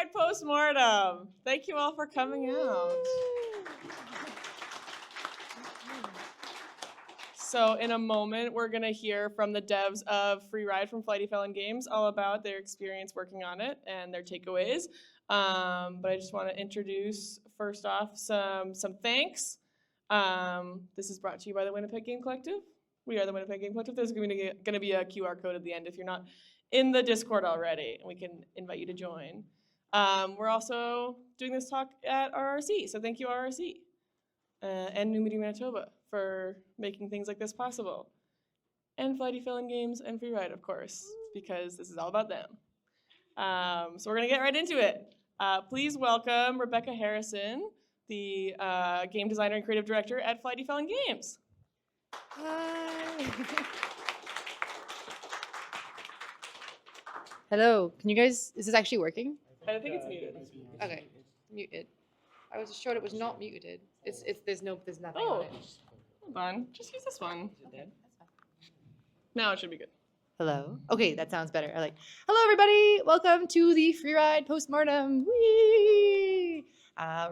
FREERIDE Postmortem. Thank you all for coming out. So in a moment, we're going to hear from the devs of FREERIDE from Flightyfelon Games all about their experience working on it and their takeaways. But I just want to introduce, first off, some thanks. This is brought to you by the Winnipeg Game Collective. We are the Winnipeg Game Collective. There's going to be a QR code at the end if you're not in the Discord already, and we can invite you to join. We're also doing this talk at RRC, so thank you, RRC, and New Media Manitoba for making things like this possible. And Flightyfelon Games and FREERIDE, of course, because this is all about them. So we're going to get right into it. Please welcome Rebecca Harrison, the game designer and creative director at Flightyfelon Games. Hi. Hello. Can you guys, is this actually working? I think it's muted. Okay. Muted. I was assured it was not muted. There's nothing Oh, on it. hold on. Just use this one. Now it should be good. Hello. Okay, that sounds better. Hello everybody. Welcome to the FREERIDE Postmortem. Whee!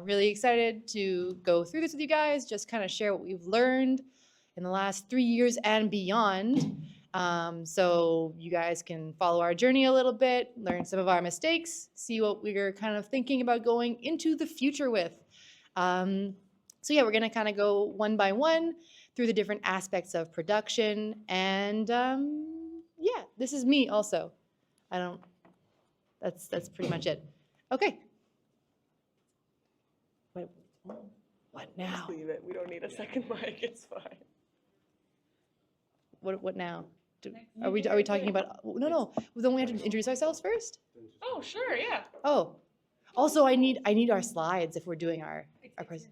Really excited to go through this with you guys, just kind of share what we've learned in the last 3 years and beyond. So you guys can follow our journey a little bit, learn some of our mistakes, see what we're kind of thinking about going into the future with. So yeah, we're gonna kind of go one by one through the different aspects of production, and yeah, this is me also. That's pretty much it. Okay. Wait, what now? Just leave it. We don't need a second mic. It's fine. What now? Are we talking about? No. Don't we have to introduce ourselves first? Oh, sure, yeah. Oh, also I need our slides if we're doing our present.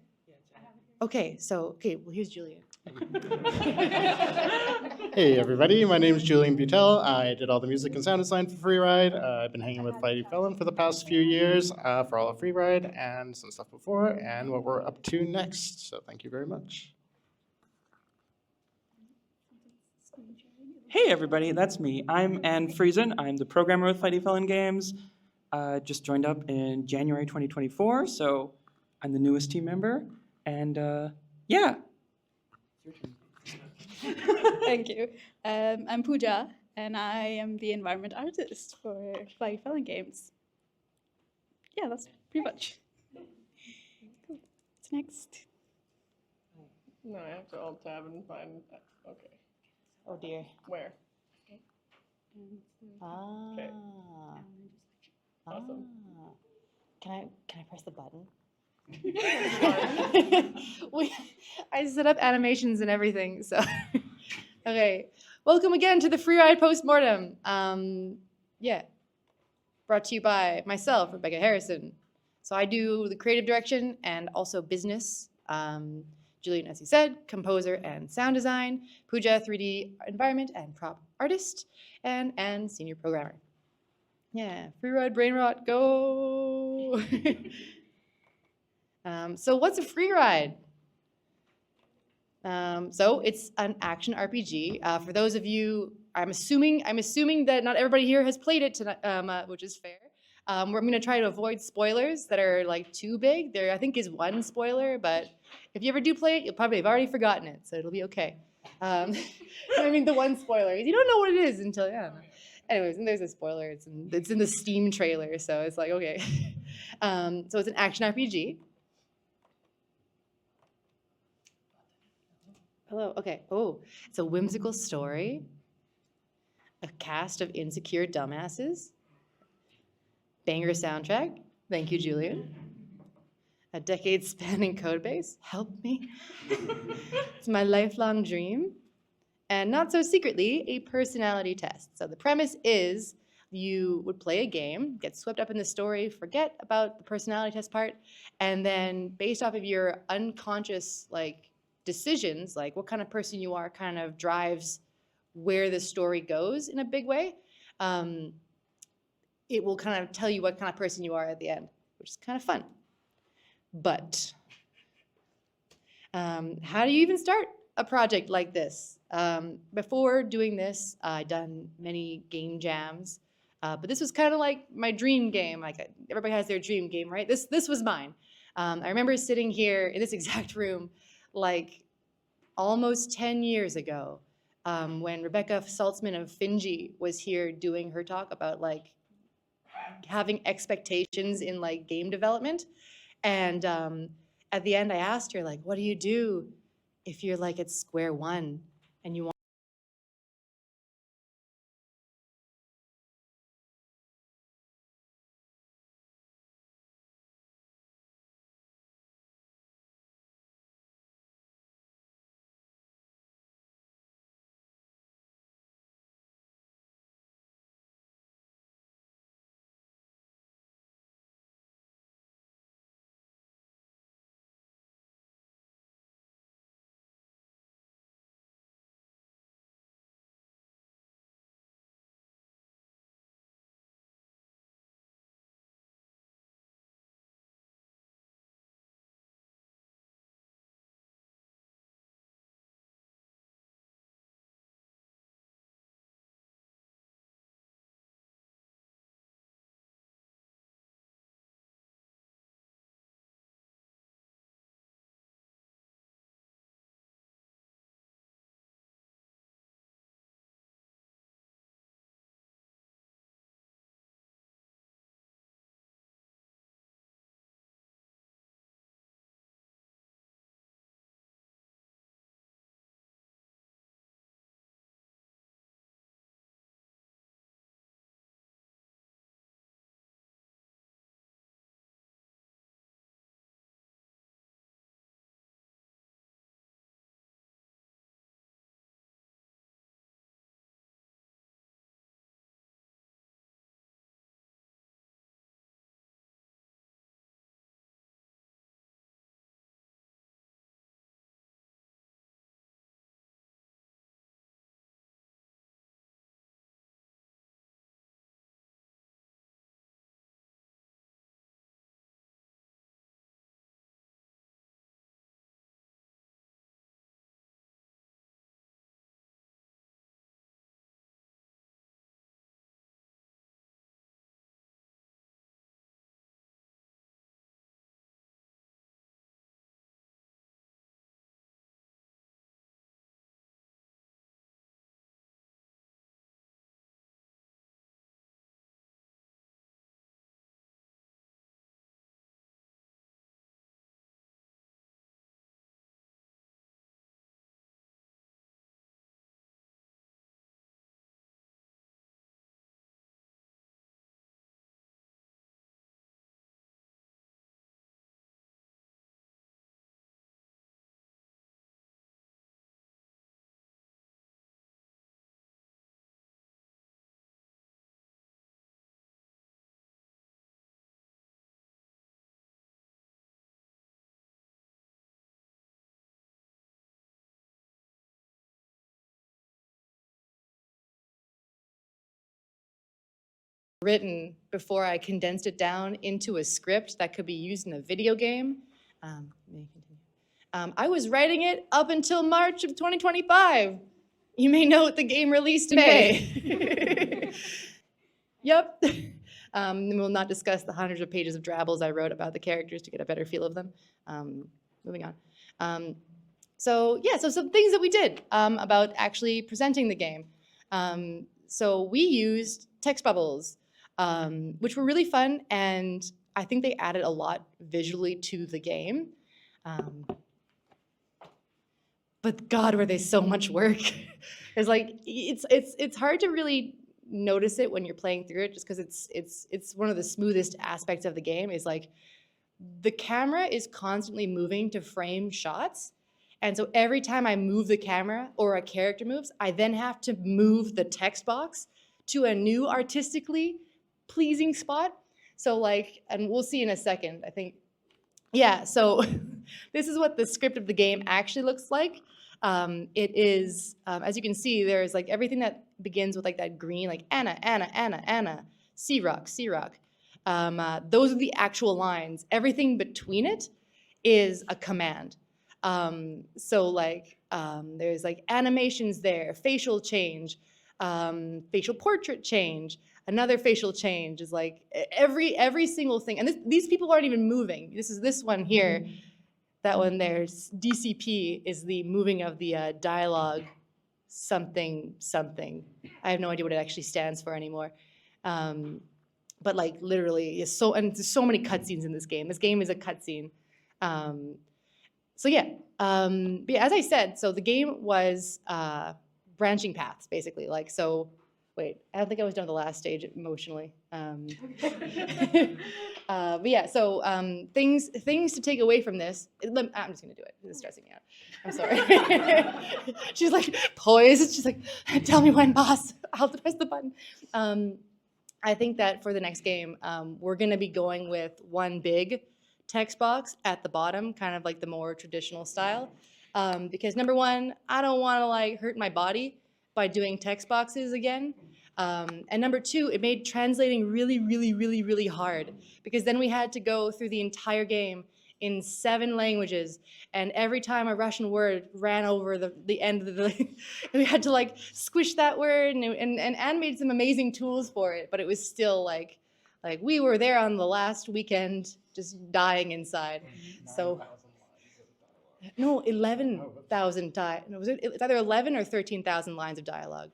Okay, well here's Julian. Hey everybody, my name is Julian Beutel. I did all the music and sound design for FREERIDE. I've been hanging with Flightyfelon for the past few years for all of FREERIDE and some stuff before and what we're up to next. So thank you very much. Hey everybody, that's me. I'm Anne Friesen. I'm the programmer with Flightyfelon Games. Just joined up in January 2024, so I'm the newest team member. And yeah. It's your turn. Thank you. I'm Pooja, and I am the environment artist for Flightyfelon Games. Yeah, that's pretty much. Cool. What's next? No, I have to alt tab and find. Okay. Oh dear. Where? Ah. Okay. Awesome. Can I press the button? I set up animations and everything, so okay. Welcome again to the FREERIDE Postmortem. Yeah, brought to you by myself, Rebecca Harrison. So I do the creative direction and also business. Julian, as he said, composer and sound design. Pooja, 3D environment and prop artist, and senior programmer. Yeah, FREERIDE brain rot, go! So what's a FREERIDE? So it's an action RPG. For those of you, I'm assuming that not everybody here has played it tonight, which is fair. We're going to try to avoid spoilers that are like too big. There, I think, is one spoiler, but if you ever do play it, you'll probably have already forgotten it, so it'll be okay. I mean, the one spoiler is you don't know what it is until Anyways, and there's a spoiler. It's in the Steam trailer, so it's like okay. So it's an action RPG. Hello. Okay. Oh, it's a whimsical story. A cast of insecure dumbasses. Banger soundtrack. Thank you, Julian. A decade-spanning codebase. Help me. It's my lifelong dream. And not so secretly, a personality test. So the premise is you would play a game, get swept up in the story, forget about the personality test part, and then based off of your unconscious decisions, like what kind of person you are kind of drives where the story goes in a big way. It will kind of tell you what kind of person you are at the end, which is kind of fun. But how do you even start a project like this? Before doing this, I'd done many game jams But this was kind of like my dream game. Like everybody has their dream game, right? This was mine. I remember sitting here in this exact room, like almost 10 years ago, when Rebecca Saltzman of Finji was here doing her talk about like having expectations in like game development. And at the end, I asked her like, "What do you do if you're like at square one and you want?" Written before I condensed it down into a script that could be used in a video game. I was writing it up until March of 2025. You may note the game released in May. Yep. We'll not discuss the hundreds of pages of drabbles I wrote about the characters to get a better feel of them. Moving on. So some things that we did about actually presenting the game. So we used text bubbles, which were really fun, and I think they added a lot visually to the game. But God, were they so much work. It's like it's hard to really notice it when you're playing through it, just because it's one of the smoothest aspects of the game. Is like the camera is constantly moving to frame shots. And so every time I move the camera or a character moves, I then have to move the text box to a new artistically pleasing spot. So like, and we'll see in a second, I think. Yeah, so this is what the script of the game actually looks like. It is, as you can see, there's like everything that begins with like that green, like Anna, C-Rock. Those are the actual lines. Everything between it is a command. So like there's like animations there, facial change, facial portrait change, Another facial change is like every single thing. And these people aren't even moving. This one here, that one there, DCP is the moving of the dialogue something something. I have no idea what it actually stands for anymore. But like literally, and there's so many cutscenes in this game. This game is a cutscene. So yeah, but yeah, as I said, so the game was branching paths basically. Like so, wait, I don't think I was done with the last stage emotionally. But yeah, so things to take away from this. I'm just gonna do it. This is stressing me out. I'm sorry. She's like poised. She's like, tell me when, boss. I'll press the button. I think that for the next game, we're gonna be going with one big text box at the bottom, kind of like the more traditional style. Because number one, I don't want to like hurt my body by doing text boxes again. And number two, it made translating really, really, really, really hard because then we had to go through the entire game in 7 languages, and every time a Russian word ran over the end of the, we had to like squish that word, and Anne made some amazing tools for it, but it was still like we were there on the last weekend just dying inside. So no, 11,000 no, it's either 11 or 13,000 lines of dialogue.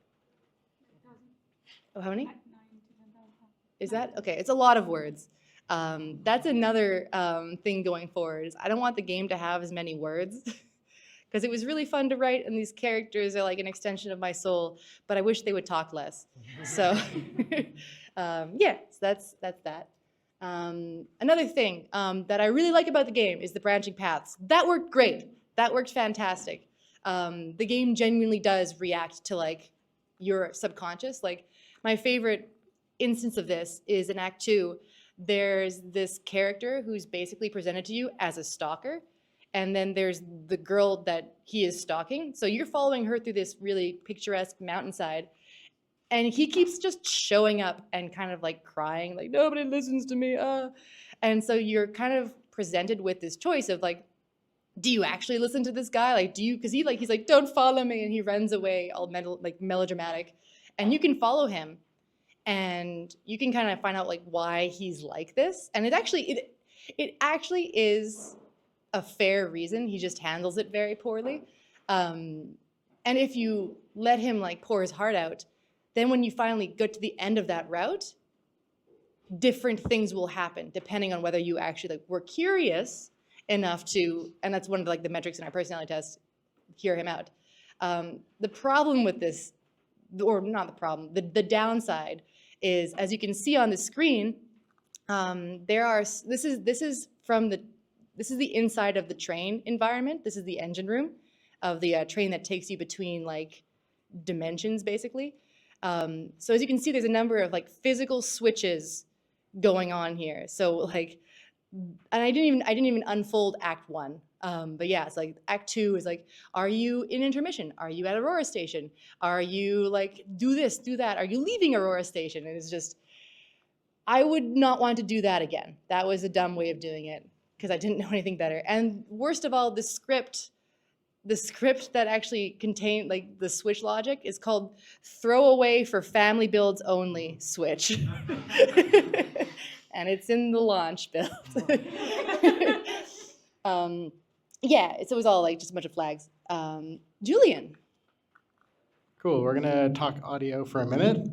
Oh, how many? Is that? Okay, it's a lot of words. That's another thing going forward. Is I don't want the game to have as many words because it was really fun to write, and these characters are like an extension of my soul, but I wish they would talk less. So yeah, so that's that. Another thing that I really like about the game is the branching paths. That worked great. That worked fantastic. The game genuinely does react to like your subconscious. Like my favorite instance of this is in Act 2. There's this character who's basically presented to you as a stalker, and then there's the girl that he is stalking. So you're following her through this really picturesque mountainside, and he keeps just showing up and kind of like crying, like nobody listens to me. And so you're kind of presented with this choice of like, do you actually listen to this guy? Like, do you? Because he's like, don't follow me, and he runs away, all melodramatic, and you can follow him. And you can kind of find out like why he's like this, and it actually is a fair reason. He just handles it very poorly. And if you let him like pour his heart out, then when you finally get to the end of that route, different things will happen depending on whether you actually like were curious enough to, and that's one of like the metrics in our personality test, hear him out. The problem with this, or not the problem, the downside is, as you can see on the screen, this is the inside of the train environment. This is the engine room of the train that takes you between like dimensions, basically. So as you can see, there's a number of like physical switches going on here. So like, and I didn't even unfold Act 1. But yeah, it's like Act 2 is like, are you in intermission? Are you at Aurora Station? Are you like, do this, do that? Are you leaving Aurora Station? And it's just, I would not want to do that again. That was a dumb way of doing it because I didn't know anything better. And worst of all, the script that actually contained like the switch logic is called throw away for family builds only switch. And it's in the launch build. Yeah, so it was all like just a bunch of flags. Julian. Cool, we're gonna talk audio for a minute.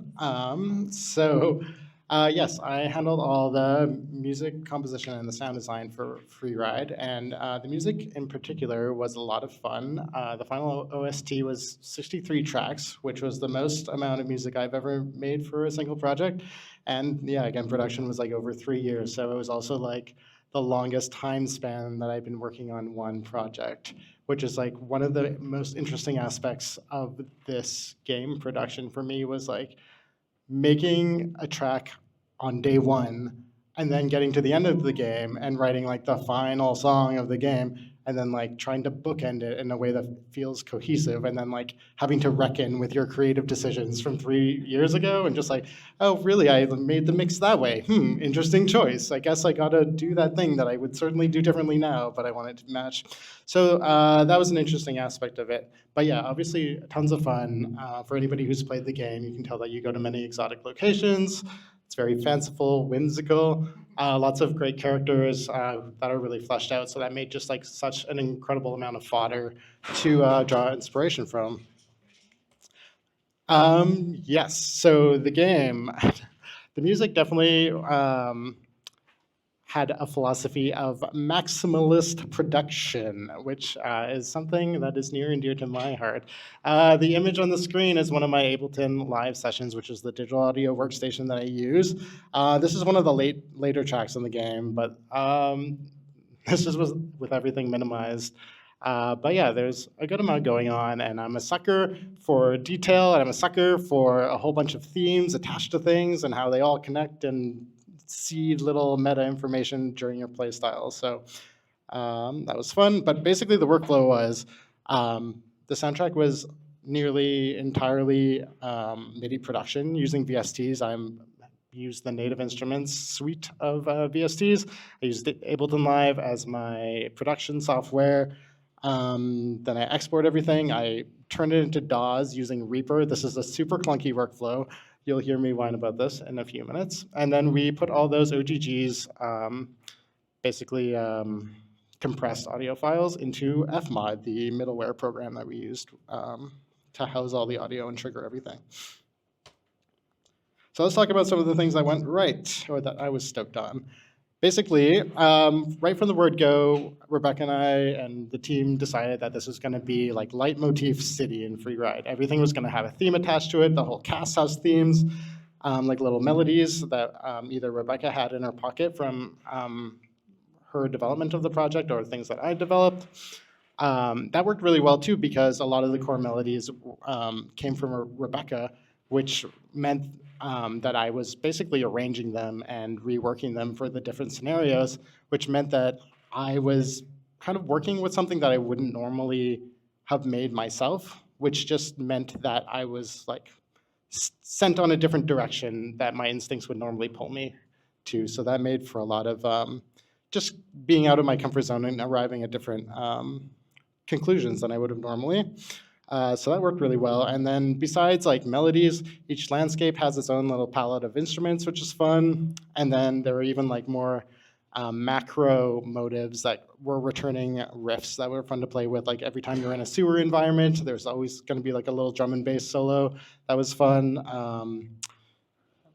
Yes, I handled all the music composition and the sound design for FREERIDE, and the music in particular was a lot of fun. The final OST was 63 tracks, which was the most amount of music I've ever made for a single project. And yeah, again, production was like over 3 years, so it was also like the longest time span that I've been working on one project, which is like one of the most interesting aspects of this game production for me was like making a track on day one and then getting to the end of the game and writing like the final song of the game, and then like trying to bookend it in a way that feels cohesive, and then like having to reckon with your creative decisions from 3 years ago, and just like, oh, really, I made the mix that way. Interesting choice. I guess I gotta do that thing that I would certainly do differently now, but I want it to match. So that was an interesting aspect of it. But yeah, obviously tons of fun. For anybody who's played the game, you can tell that you go to many exotic locations. It's very fanciful, whimsical, lots of great characters that are really fleshed out. So that made just like such an incredible amount of fodder to draw inspiration from. Yes, so the game, the music definitely had a philosophy of maximalist production, which is something that is near and dear to my heart. The image on the screen is one of my Ableton live sessions, which is the digital audio workstation that I use. This is one of the later tracks in the game, but this just was with everything minimized. But yeah, there's a good amount going on, and I'm a sucker for detail, and I'm a sucker for a whole bunch of themes attached to things and how they all connect and seed little meta information during your play style. So that was fun. But basically the workflow was the soundtrack was nearly entirely MIDI production using VSTs. I used the Native Instruments suite of VSTs. I used Ableton Live as my production software. Then I export everything. I turned it into DAWs using Reaper. This is a super clunky workflow. You'll hear me whine about this in a few minutes. And then we put all those OGGs, basically compressed audio files, into FMod, the middleware program that we used to house all the audio and trigger everything. So let's talk about some of the things that went right, or that I was stoked on. Basically, right from the word go, Rebecca and I and the team decided that this was going to be like leitmotif city in FREERIDE. Everything was going to have a theme attached to it. The whole cast has themes, like little melodies that either Rebecca had in her pocket from her development of the project or things that I developed. That worked really well too, because a lot of the core melodies came from Rebecca, which meant that I was basically arranging them and reworking them for the different scenarios, which meant that I was kind of working with something that I wouldn't normally have made myself, which just meant that I was like sent on a different direction that my instincts would normally pull me to. So that made for a lot of just being out of my comfort zone and arriving at different conclusions than I would have normally. So that worked really well. And then besides like melodies, each landscape has its own little palette of instruments, which is fun. And then there were even like more macro motives that were returning riffs that were fun to play with. Like every time you're in a sewer environment, there's always going to be like a little drum and bass solo. That was fun.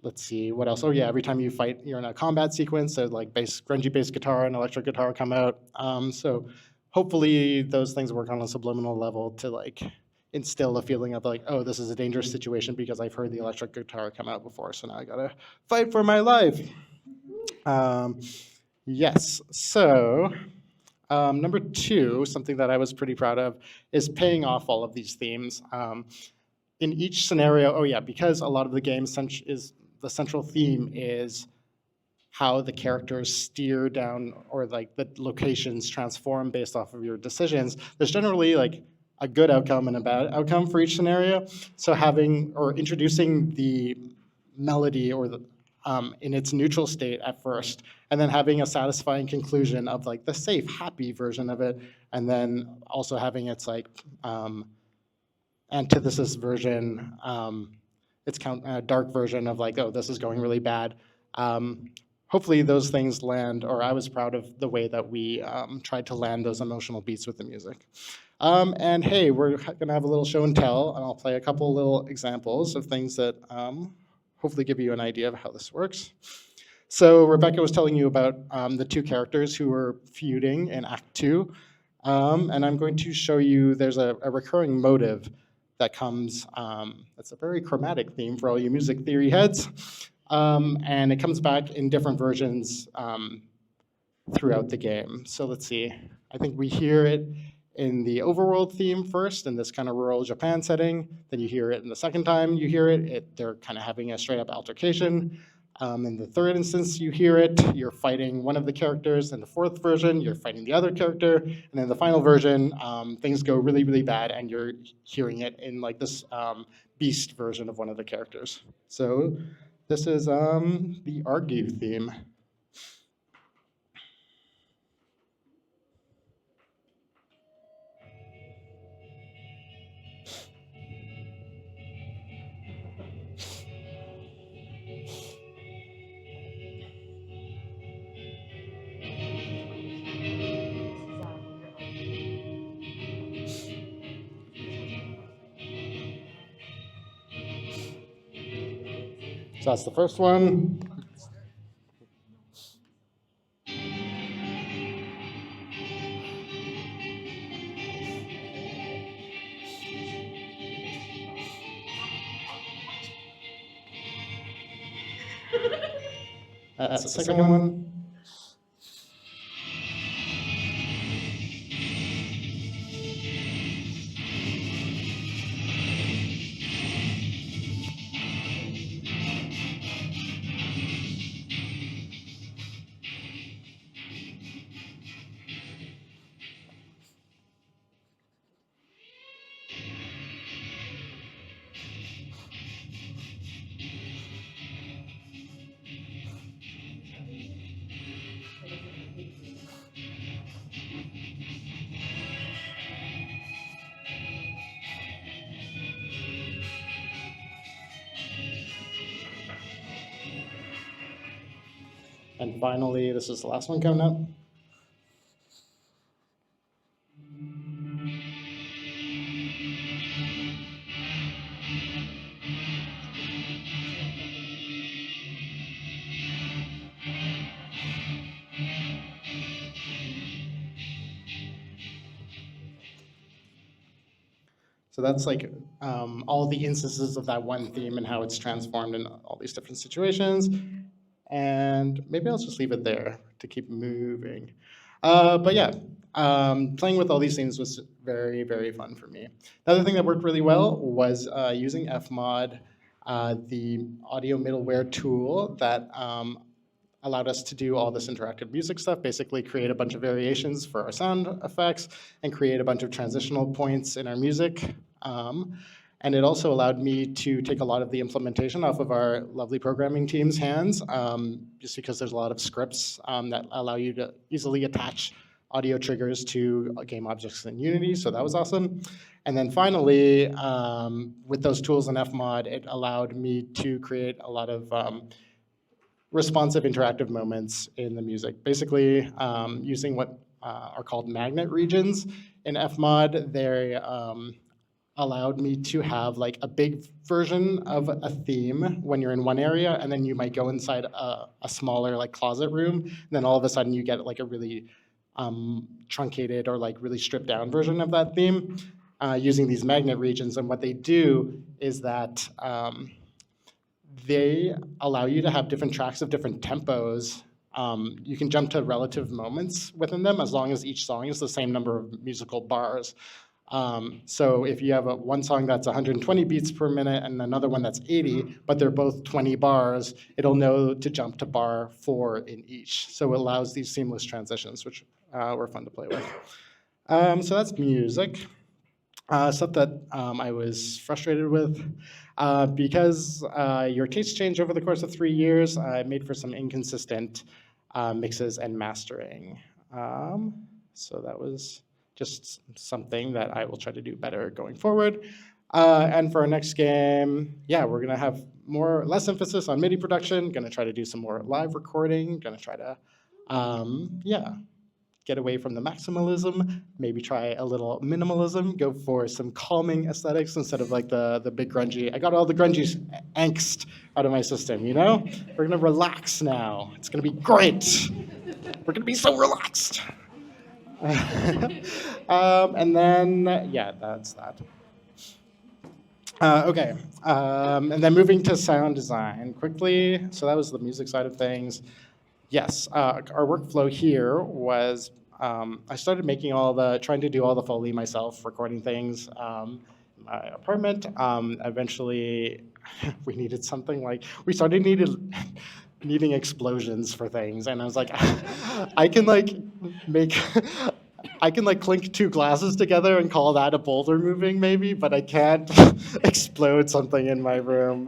Let's see, what else? Oh yeah, every time you fight, you're in a combat sequence, so like grungy bass guitar and electric guitar come out. So hopefully those things work on a subliminal level to like instill a feeling of like, oh, this is a dangerous situation because I've heard the electric guitar come out before, so now I gotta fight for my life. Yes, so number 2, something that I was pretty proud of, is paying off all of these themes. In each scenario, oh yeah, because a lot of the game the central theme is how the characters steer down, or like the locations transform based off of your decisions. There's generally like a good outcome and a bad outcome for each scenario. So having or introducing the melody or the in its neutral state at first, and then having a satisfying conclusion of like the safe, happy version of it, and then also having its like antithesis version, its dark version of like, oh, this is going really bad. Hopefully those things land, or I was proud of the way that we tried to land those emotional beats with the music. And hey, we're gonna have a little show and tell, and I'll play a couple little examples of things that hopefully give you an idea of how this works. So Rebecca was telling you about the 2 characters who were feuding in Act 2. And I'm going to show you there's a recurring motive that comes, that's a very chromatic theme for all you music theory heads. And it comes back in different versions throughout the game. So let's see, I think we hear it in the overworld theme first, in this kind of rural Japan setting. Then you hear it in the second time you hear it, they're kind of having a straight up altercation. In the third instance, you hear it, you're fighting one of the characters. In the fourth version, you're fighting the other character. And in the final version, things go really, really bad, and you're hearing it in like this beast version of one of the characters. So this is the Argue theme. So that's the first one. That's the second one. And finally, this is the last one coming up. So that's like all the instances of that one theme and how it's transformed in all these different situations. And maybe I'll just leave it there to keep moving. But yeah, playing with all these themes was very, very fun for me. Another thing that worked really well was using Fmod, the audio middleware tool that allowed us to do all this interactive music stuff, basically create a bunch of variations for our sound effects and create a bunch of transitional points in our music. And it also allowed me to take a lot of the implementation off of our lovely programming team's hands, just because there's a lot of scripts that allow you to easily attach audio triggers to game objects in Unity, so that was awesome. And then finally, with those tools in Fmod, it allowed me to create a lot of responsive interactive moments in the music. Basically, using what are called magnet regions in Fmod, they allowed me to have like a big version of a theme when you're in one area, and then you might go inside a smaller like closet room, and then all of a sudden you get like a really truncated or like really stripped down version of that theme using these magnet regions. And what they do is that they allow you to have different tracks of different tempos. You can jump to relative moments within them as long as each song is the same number of musical bars. So if you have one song that's 120 beats per minute and another one that's 80, but they're both 20 bars, it'll know to jump to bar 4 in each. So it allows these seamless transitions, which were fun to play with. So that's music. Stuff that I was frustrated with. Because your tastes change over the course of 3 years, it made for some inconsistent mixes and mastering. So that was just something that I will try to do better going forward. And for our next game, yeah, we're gonna have less emphasis on MIDI production, gonna try to do some more live recording, gonna try to, yeah, get away from the maximalism, maybe try a little minimalism, go for some calming aesthetics instead of like the big grungy. I got all the grungy angst out of my system, you know? We're gonna relax now. It's gonna be great. We're gonna be so relaxed. And then, yeah, that's that. Okay, and then moving to sound design quickly. So that was the music side of things. Yes, our workflow here was I started making trying to do all the Foley myself, recording things in my apartment. Eventually, we needed something like, needing explosions for things, and I was like, I can like make. I can like clink two glasses together and call that a boulder moving maybe, but I can't explode something in my room.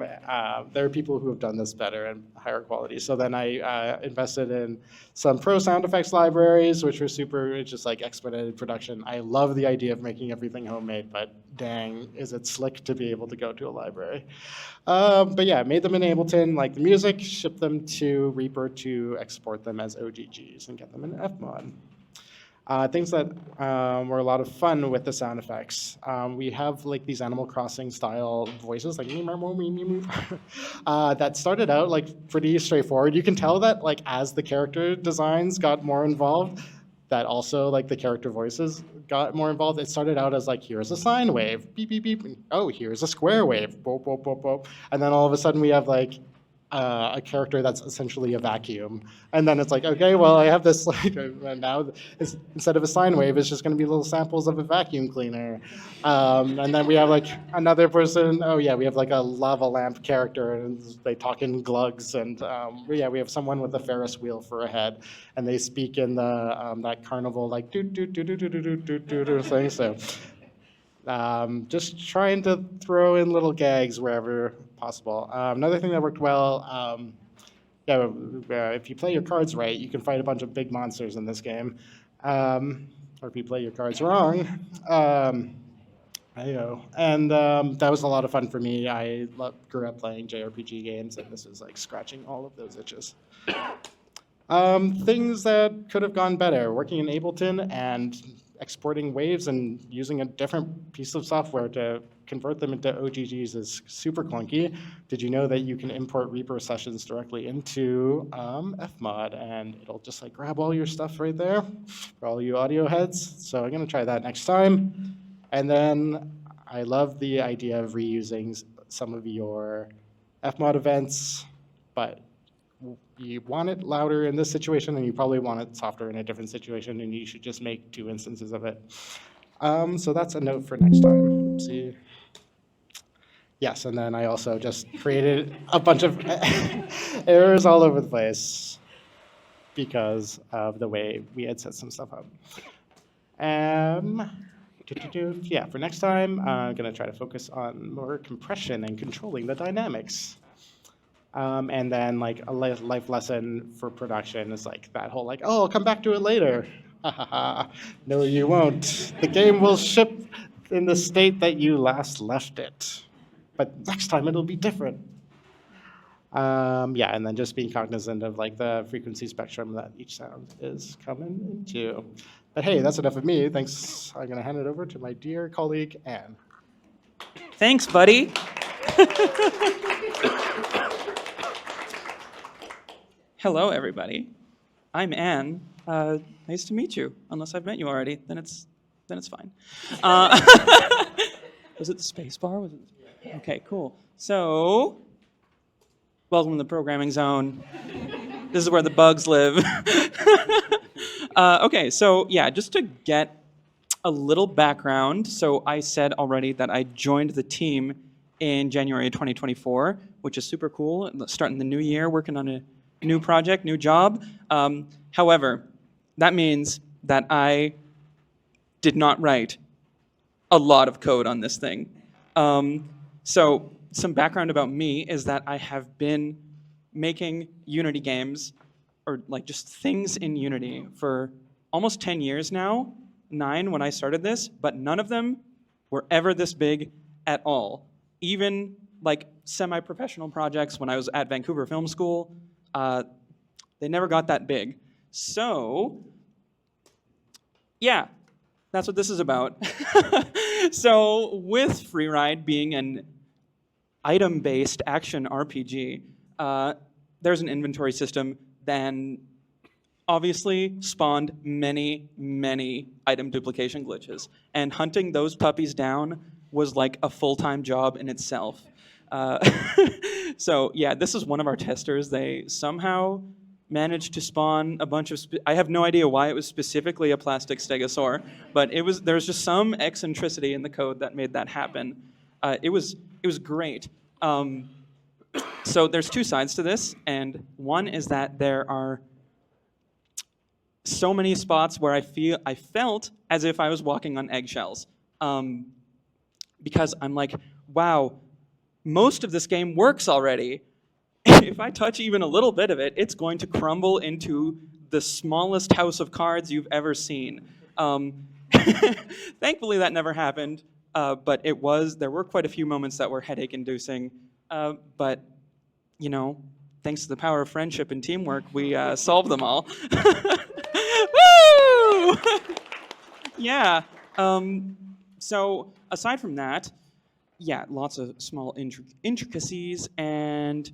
There are people who have done this better and higher quality. So then I invested in some pro sound effects libraries, which were super, it's just like expedited production. I love the idea of making everything homemade, but dang, is it slick to be able to go to a library. But yeah, made them in Ableton, like the music, shipped them to Reaper to export them as OGGs and get them in Fmod. Things that were a lot of fun with the sound effects. We have like these Animal Crossing style voices, like that started out like pretty straightforward. You can tell that like as the character designs got more involved, that also like the character voices got more involved. It started out as like, here's a sine wave, beep, beep, beep. Oh, here's a square wave, boop, boop, boop, boop. And then all of a sudden we have like a character that's essentially a vacuum. And then it's like, okay, well, I have this, like, now instead of a sine wave, it's just going to be little samples of a vacuum cleaner. And then we have like another person, oh yeah, we have like a lava lamp character, and they talk in glugs. And yeah, we have someone with a Ferris wheel for a head, and they speak in the that carnival, like, do do do do do do do do do thing. So just trying to throw in little gags wherever possible. Another thing that worked well, if you play your cards right, you can fight a bunch of big monsters in this game. Or if you play your cards wrong, and that was a lot of fun for me. I grew up playing JRPG games, and this was like scratching all of those itches. Things that could have gone better, working in Ableton and exporting waves and using a different piece of software to convert them into OGGs is super clunky. Did you know that you can import Reaper sessions directly into Fmod, and it'll just like grab all your stuff right there for all you audio heads? So I'm gonna try that next time. And then I love the idea of reusing some of your Fmod events, but you want it louder in this situation, and you probably want it softer in a different situation, and you should just make 2 instances of it. So that's a note for next time. Oopsie. Yes, and then I also just created a bunch of errors all over the place because of the way we had set some stuff up. Yeah, for next time, I'm going to try to focus on more compression and controlling the dynamics. And then like a life lesson for production is like that whole like, oh, I'll come back to it later. No, you won't. The game will ship in the state that you last left it. But next time it'll be different. Yeah, and then just being cognizant of like the frequency spectrum that each sound is coming into. But hey, that's enough of me. Thanks. I'm gonna hand it over to my dear colleague, Anne. Thanks, buddy. Hello, everybody. I'm Anne. Nice to meet you. Unless I've met you already, then it's fine. Was it the space bar? Was it? Okay, cool. So, welcome to the programming zone. This is where the bugs live. Okay, so yeah, just to get a little background. So I said already that I joined the team in January 2024, which is super cool. Starting the new year, working on a new project, new job. However, that means that I did not write a lot of code on this thing. So some background about me is that I have been making Unity games, or like just things in Unity, for almost 10 years now, 9 when I started this, but none of them were ever this big at all. Even like semi-professional projects when I was at Vancouver Film School, they never got that big. So, yeah, that's what this is about. So with FREERIDE being an item-based action RPG, there's an inventory system that obviously spawned many, many item duplication glitches. And hunting those puppies down was like a full-time job in itself. So yeah, this is one of our testers. They somehow managed to spawn a bunch of, I have no idea why it was specifically a plastic stegosaur, but there was just some eccentricity in the code that made that happen. It was great. So there's two sides to this, and one is that there are so many spots where I felt as if I was walking on eggshells, because I'm like, wow, most of this game works already. If I touch even a little bit of it, it's going to crumble into the smallest house of cards you've ever seen. Thankfully, that never happened, but there were quite a few moments that were headache-inducing. But, you know, thanks to the power of friendship and teamwork, we solved them all. Woo! Yeah. So aside from that, yeah, lots of small intricacies, and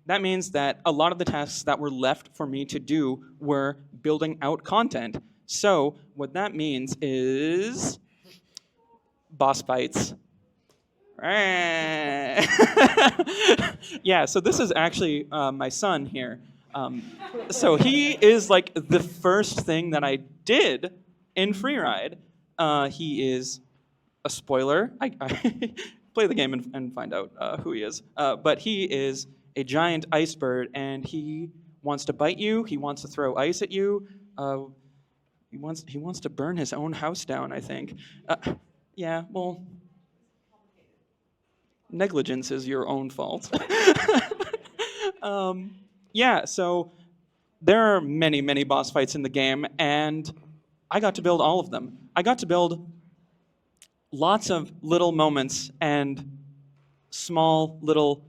that means that a lot of the tasks that were left for me to do were building out content. So what that means is boss fights. Yeah, so this is actually my son here. So he is like the first thing that I did in FREERIDE. He is a spoiler. I play the game and find out who he is. But he is a giant ice bird, and he wants to bite you. He wants to throw ice at you. He wants to burn his own house down, I think. Yeah, well, negligence is your own fault. Yeah, so there are many, many boss fights in the game, and I got to build all of them. I got to build lots of little moments and small little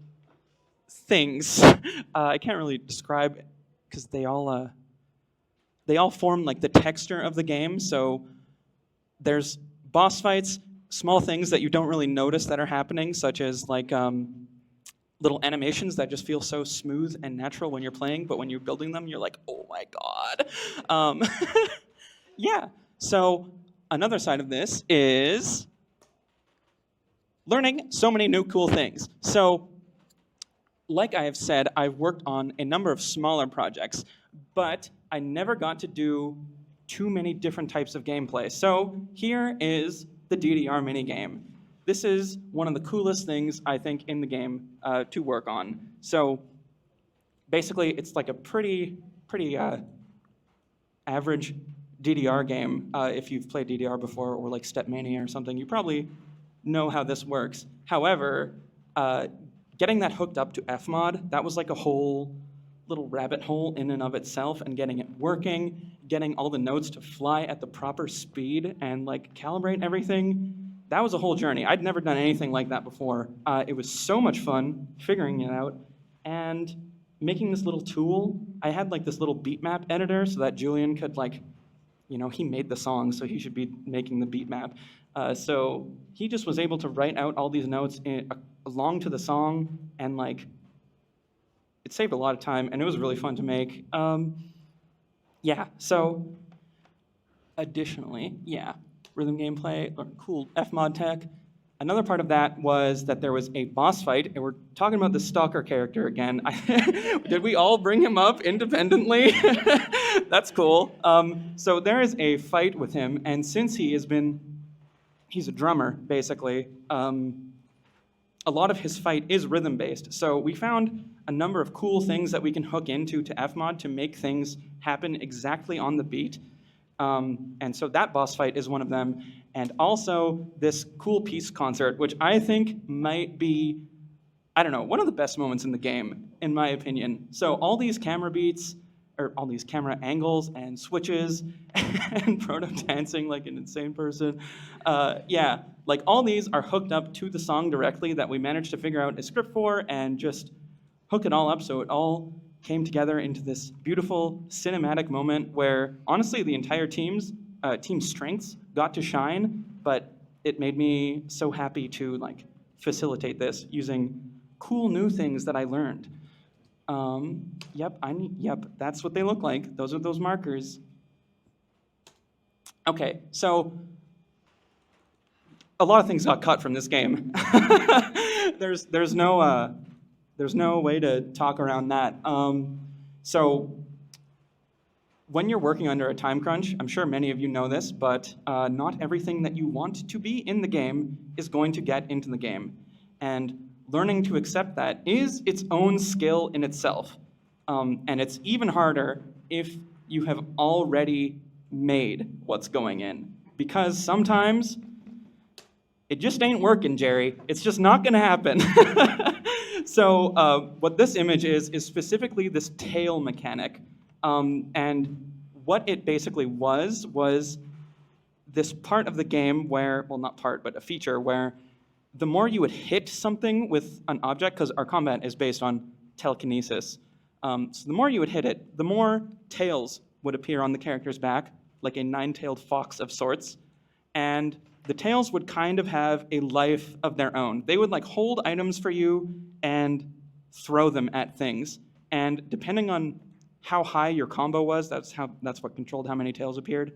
things. I can't really describe because they all form like the texture of the game. So there's boss fights, small things that you don't really notice that are happening, such as like little animations that just feel so smooth and natural when you're playing, but when you're building them, you're like, oh my god. Yeah, so another side of this is learning so many new cool things. So like I have said, I've worked on a number of smaller projects, but I never got to do too many different types of gameplay. So here is the DDR minigame. This is one of the coolest things, I think, in the game to work on. So basically, it's like a pretty average DDR game. If you've played DDR before, or like Stepmania or something, you probably know how this works. However, getting that hooked up to Fmod, that was like a whole little rabbit hole in and of itself, and getting it working, getting all the notes to fly at the proper speed and like calibrate everything. That was a whole journey. I'd never done anything like that before. It was so much fun figuring it out and making this little tool. I had like this little beat map editor so that Julian could like, you know, he made the song, so he should be making the beat map. So he just was able to write out all these notes along to the song, and like, it saved a lot of time, and it was really fun to make. Yeah, so additionally, yeah, rhythm gameplay, cool Fmod tech. Another part of that was that there was a boss fight, and we're talking about the Stalker character again. Did we all bring him up independently? That's cool. So there is a fight with him, and since he's a drummer, basically, a lot of his fight is rhythm-based. So we found a number of cool things that we can hook into to Fmod to make things happen exactly on the beat. And so that boss fight is one of them. And also this cool peace concert, which I think might be, I don't know, one of the best moments in the game, in my opinion. So all these camera beats, or all these camera angles and switches and proto dancing like an insane person. Yeah, like all these are hooked up to the song directly that we managed to figure out a script for and just hook it all up so it all came together into this beautiful cinematic moment where honestly the entire team's strengths got to shine, but it made me so happy to like facilitate this using cool new things that I learned. Yep, that's what they look like. Those are those markers. Okay, so a lot of things got cut from this game. There's no way to talk around that. So when you're working under a time crunch, I'm sure many of you know this, but not everything that you want to be in the game is going to get into the game. And learning to accept that is its own skill in itself. And it's even harder if you have already made what's going in. Because sometimes it just ain't working, Jerry. It's just not gonna happen. So what this image is specifically this tail mechanic. And what it basically was this part of the game where, well, not part, but a feature where the more you would hit something with an object, because our combat is based on telekinesis, so the more you would hit it, the more tails would appear on the character's back, like a nine-tailed fox of sorts, and the tails would kind of have a life of their own. They would like hold items for you and throw them at things, and depending on how high your combo was, that's what controlled how many tails appeared.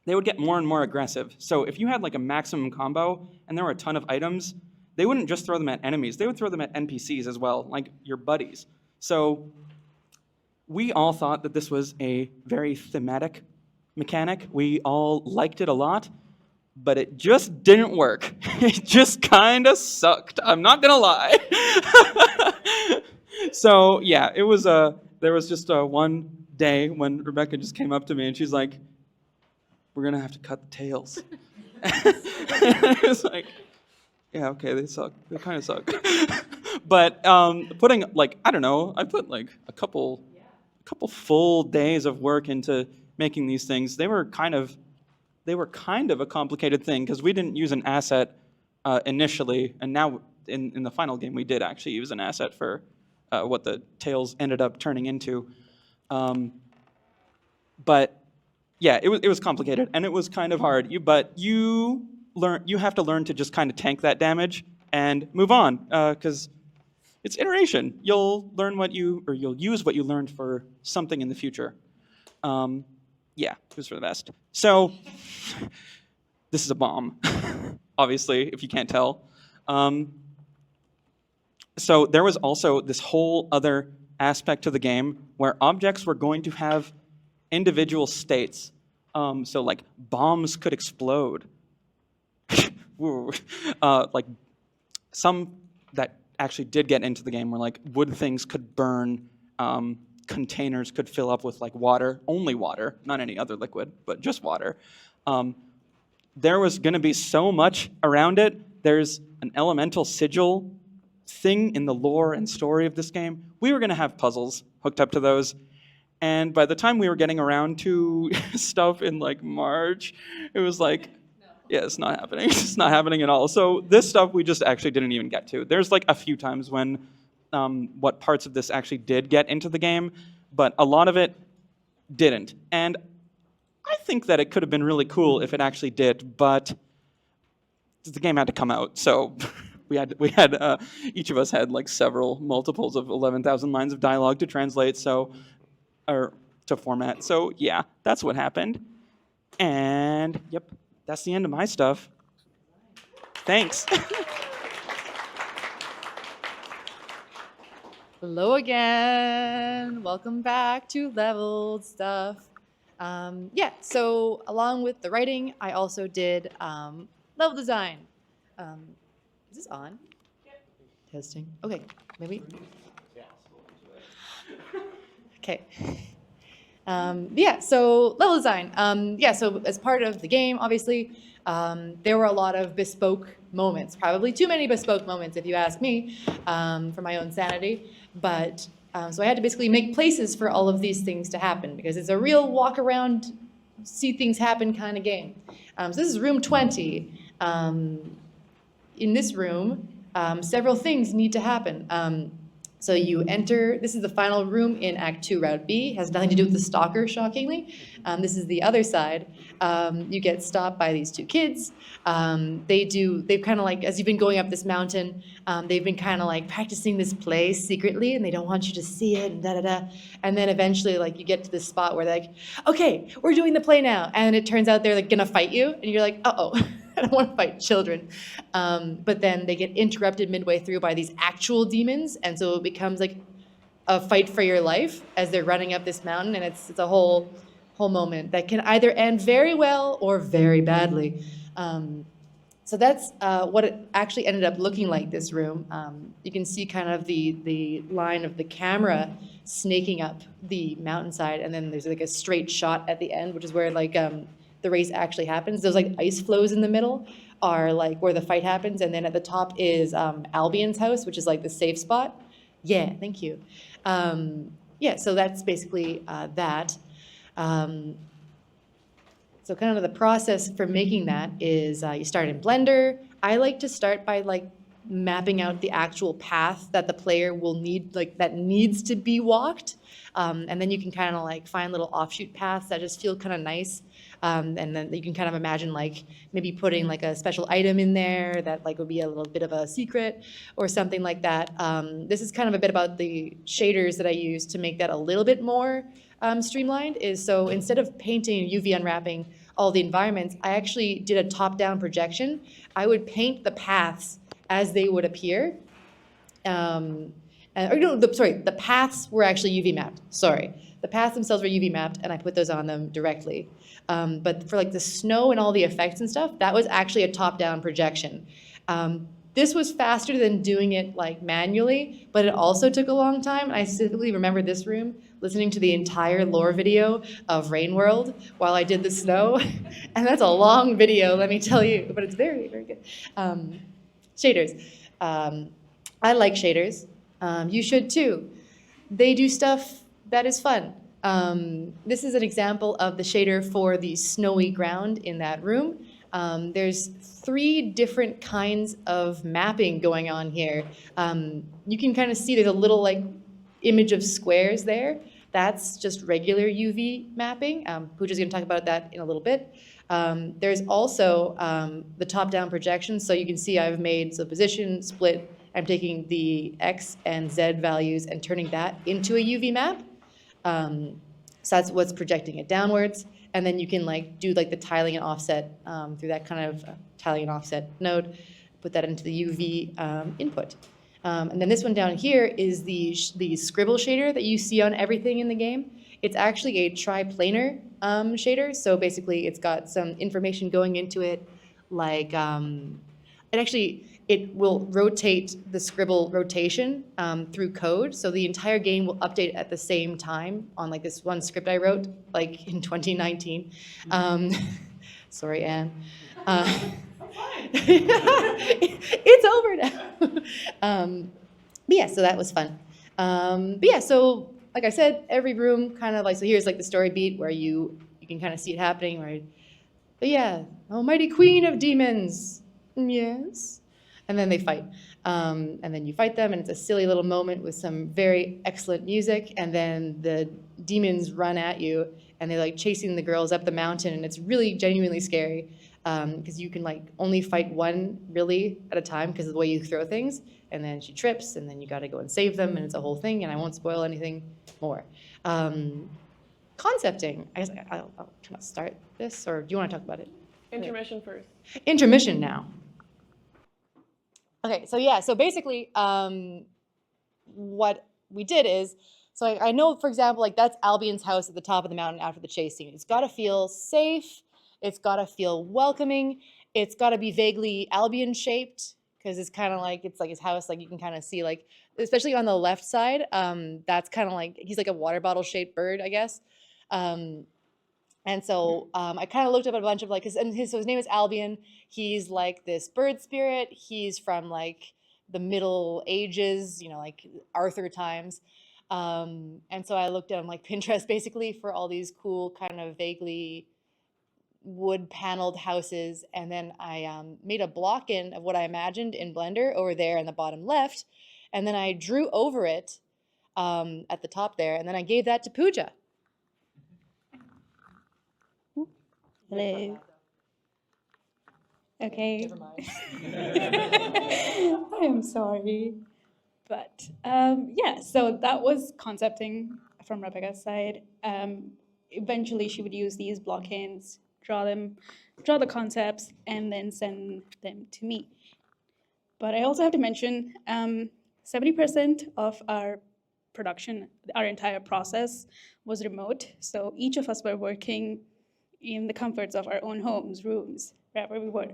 They would get more and more aggressive. So if you had like a maximum combo and there were a ton of items, they wouldn't just throw them at enemies, they would throw them at NPCs as well, like your buddies. So we all thought that this was a very thematic mechanic. We all liked it a lot, but it just didn't work. It just kind of sucked, I'm not gonna lie. So yeah, it was there was just one day when Rebecca just came up to me and she's like, we're gonna have to cut the tails. It's like, yeah, okay, they suck. They kind of suck. But putting like, I don't know, I put like a couple full days of work into making these things. They were kind of a complicated thing because we didn't use an asset initially, and now in the final game we did actually use an asset for what the tails ended up turning into. But yeah, it was complicated and it was kind of hard. But you have to learn to just kind of tank that damage and move on, because it's iteration. You'll use what you learned for something in the future. Yeah, it was for the best. So this is a bomb, obviously, if you can't tell. So there was also this whole other aspect to the game where objects were going to have individual states. So like bombs could explode. Like some that actually did get into the game were like wood things could burn, containers could fill up with like water, only water, not any other liquid, but just water. There was gonna be so much around it. There's an elemental sigil thing in the lore and story of this game. We were gonna have puzzles hooked up to those. And by the time we were getting around to stuff in like March, it was like, yeah, it's not happening. It's not happening at all. So this stuff we just actually didn't even get to. There's like a few times when what parts of this actually did get into the game, but a lot of it didn't. And I think that it could have been really cool if it actually did, but the game had to come out. So we had each of us had like several multiples of 11,000 lines of dialogue to translate. Or to format. So yeah, that's what happened. And yep, that's the end of my stuff. Thanks. Hello again. Welcome back to Leveled Stuff. Yeah, so along with the writing, I also did level design. Is this on? Testing. Okay, maybe. Okay. Yeah, so level design. Yeah, so as part of the game, obviously, there were a lot of bespoke moments, probably too many bespoke moments if you ask me, for my own sanity. But so I had to basically make places for all of these things to happen because it's a real walk around, see things happen kind of game. So this is room 20. In this room, several things need to happen. So you enter, this is the final room in Act 2, Route B. It has nothing to do with the stalker, shockingly. This is the other side. You get stopped by these two kids. They've kind of like, as you've been going up this mountain, they've been kind of like practicing this play secretly, and they don't want you to see it, and da-da-da. And then eventually, like, you get to this spot where they're like, okay, we're doing the play now. And it turns out they're like gonna fight you, and you're like, uh-oh. I don't want to fight children. But then they get interrupted midway through by these actual demons, and so it becomes like a fight for your life as they're running up this mountain, and it's a whole moment that can either end very well or very badly. So that's what it actually ended up looking like, this room. You can see kind of the line of the camera snaking up the mountainside, and then there's like a straight shot at the end, which is where like the race actually happens. Those like ice flows in the middle are like where the fight happens, and then at the top is Albion's house, which is like the safe spot. Yeah, thank you. Yeah, so that's basically that. So kind of the process for making that is you start in Blender. I like to start by like mapping out the actual path that the player will need, like that needs to be walked. And then you can kind of like find little offshoot paths that just feel kind of nice. And then you can kind of imagine like maybe putting like a special item in there that like would be a little bit of a secret or something like that. This is kind of a bit about the shaders that I use to make that a little bit more streamlined. Is so instead of painting and UV unwrapping all the environments, I actually did a top-down projection. I would paint the paths as they would appear. The paths were actually UV mapped. Sorry. The paths themselves were UV mapped, and I put those on them directly. But for like the snow and all the effects and stuff, that was actually a top-down projection. This was faster than doing it like manually, but it also took a long time. I specifically remember this room listening to the entire lore video of Rain World while I did the snow. And that's a long video, let me tell you, but it's very, very good. Shaders. I like shaders. You should too. They do stuff that is fun. This is an example of the shader for the snowy ground in that room. There's 3 different kinds of mapping going on here. You can kind of see there's a little like image of squares there. That's just regular UV mapping. Pooja's going to talk about that in a little bit. There's also the top-down projection. So you can see I've made the position, split. I'm taking the X and Z values and turning that into a UV map. So that's what's projecting it downwards. And then you can like do like the tiling and offset through that kind of tiling and offset node, put that into the UV input. And then this one down here is the scribble shader that you see on everything in the game. It's actually a triplanar shader. So basically it's got some information going into it, like it will rotate the scribble rotation through code. So the entire game will update at the same time on like this one script I wrote like in 2019. Sorry, Anne. It's over now. But yeah, so that was fun. But yeah, so like I said, every room kind of like, so here's like the story beat where you can kind of see it happening, right? But yeah, almighty queen of demons, yes. And then they fight. And then you fight them, and it's a silly little moment with some very excellent music, and then the demons run at you, and they're like chasing the girls up the mountain, and it's really genuinely scary. Because you can like only fight one really at a time because of the way you throw things, and then she trips, and then you got to go and save them, and it's a whole thing, and I won't spoil anything more. Concepting. I guess I'll kind of start this, or do you want to talk about it? Intermission first. Intermission now. Okay, so yeah, so basically what we did is, so I know, for example, like that's Albion's house at the top of the mountain after the chase scene. It's got to feel safe. It's got to feel welcoming. It's got to be vaguely Albion shaped because it's kind of like, it's like his house, like you can kind of see like, especially on the left side, that's kind of like, he's like a water bottle shaped bird, I guess. And so I kind of looked up a bunch of like, so his name is Albion. He's like this bird spirit. He's from like the Middle Ages, you know, like Arthur times. And so I looked at him like Pinterest basically for all these cool kind of vaguely wood paneled houses, and then I made a block-in of what I imagined in Blender over there in the bottom left, and then I drew over it at the top there, and then I gave that to Pooja. Hello. Okay. Never mind. I am sorry. But yeah, so that was concepting from Rebecca's side. Eventually she would use these block-ins, draw the concepts, and then send them to me. But I also have to mention 70% of our production, our entire process was remote. So each of us were working in the comforts of our own homes, rooms, wherever we were.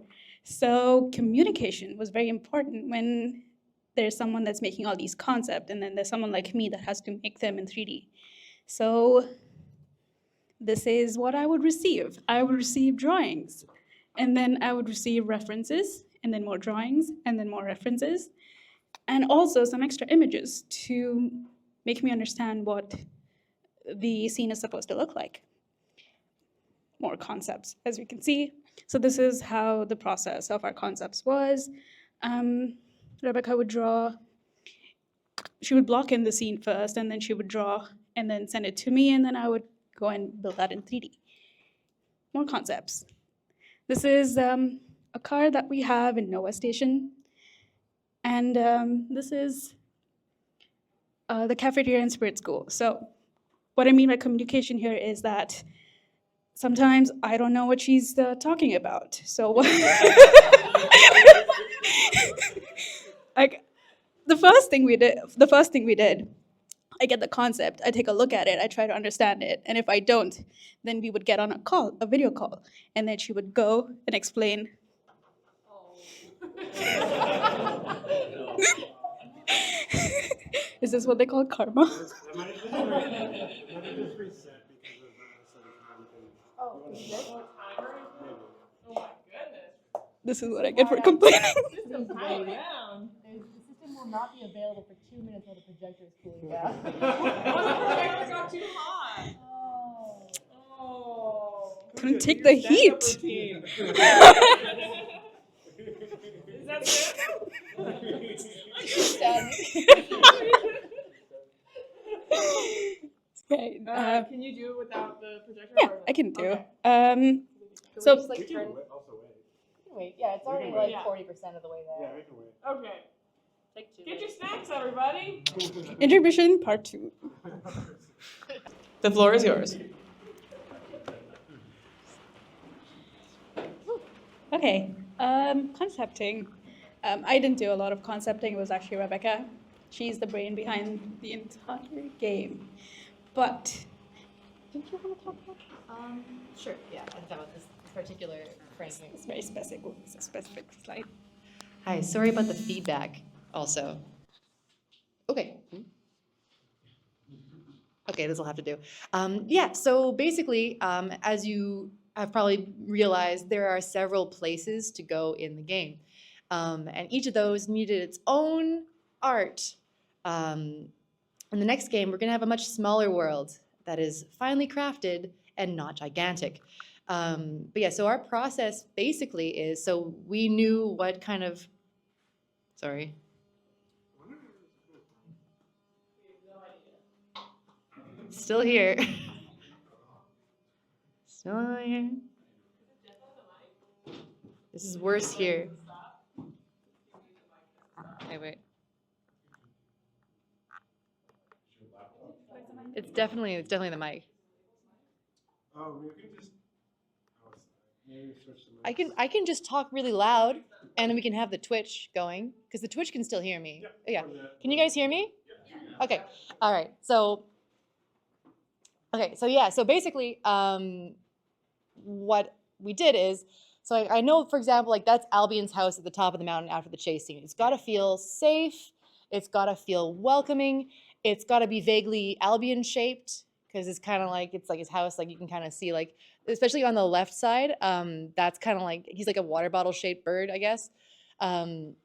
So communication was very important when there's someone that's making all these concepts, and then there's someone like me that has to make them in 3D. So this is what I would receive. I would receive drawings, and then I would receive references, and then more drawings, and then more references, and also some extra images to make me understand what the scene is supposed to look like. More concepts, as we can see. So this is how the process of our concepts was. Rebecca would draw, she would block in the scene first, and then she would draw and then send it to me, and then I would go and build that in 3D. More concepts. This is a car that we have in Nova Station, and this is the cafeteria in Spirit School. So what I mean by communication here is that sometimes I don't know what she's talking about. So like the first thing we did, I get the concept, I take a look at it, I try to understand it, and if I don't, then we would get on a video call, and then she would go and explain. Is this what they call karma? This is what I get for complaining. System's going down. The system will not be available for 2 minutes while the projector is cooling down. The projector got too hot. Oh. Couldn't take the heat. Is that Okay. can you do it without the projector? Yeah, or- I can do. Okay. So just, like, turn... Wait, yeah, it's already wait. like 40% of the way there. Okay. Take 2 Get your snacks, everybody. intermission part 2. The floor is yours. Okay, concepting. I didn't do a lot of concepting. It was actually Rebecca. She's the brain behind the entire game. But didn't you want to talk about this? Sure, yeah, I thought about this particular framing. It's very specific. It's a specific slide. Hi, sorry about the feedback also. Okay. Okay, this will have to do. Yeah, so basically, as you have probably realized, there are several places to go in the game. And each of those needed its own art. In the next game, we're going to have a much smaller world that is finely crafted and not gigantic. But yeah, so our process basically is, so we knew what kind of, sorry. Still here. Still here. This is worse here. Okay, wait. It's definitely the mic. Oh, we can just. Maybe switch the mic. I can just talk really loud, and then we can have the Twitch going, because the Twitch can still hear me. Yeah. Can you guys hear me? Okay. All right. So. Okay. So yeah. So basically, what we did is, so I know, for example, like that's Albion's house at the top of the mountain after the chase scene. It's got to feel safe. It's got to feel welcoming. It's got to be vaguely Albion shaped, because it's kind of like, it's like his house, like you can kind of see, like, especially on the left side, that's kind of like, he's like a water bottle shaped bird, I guess. And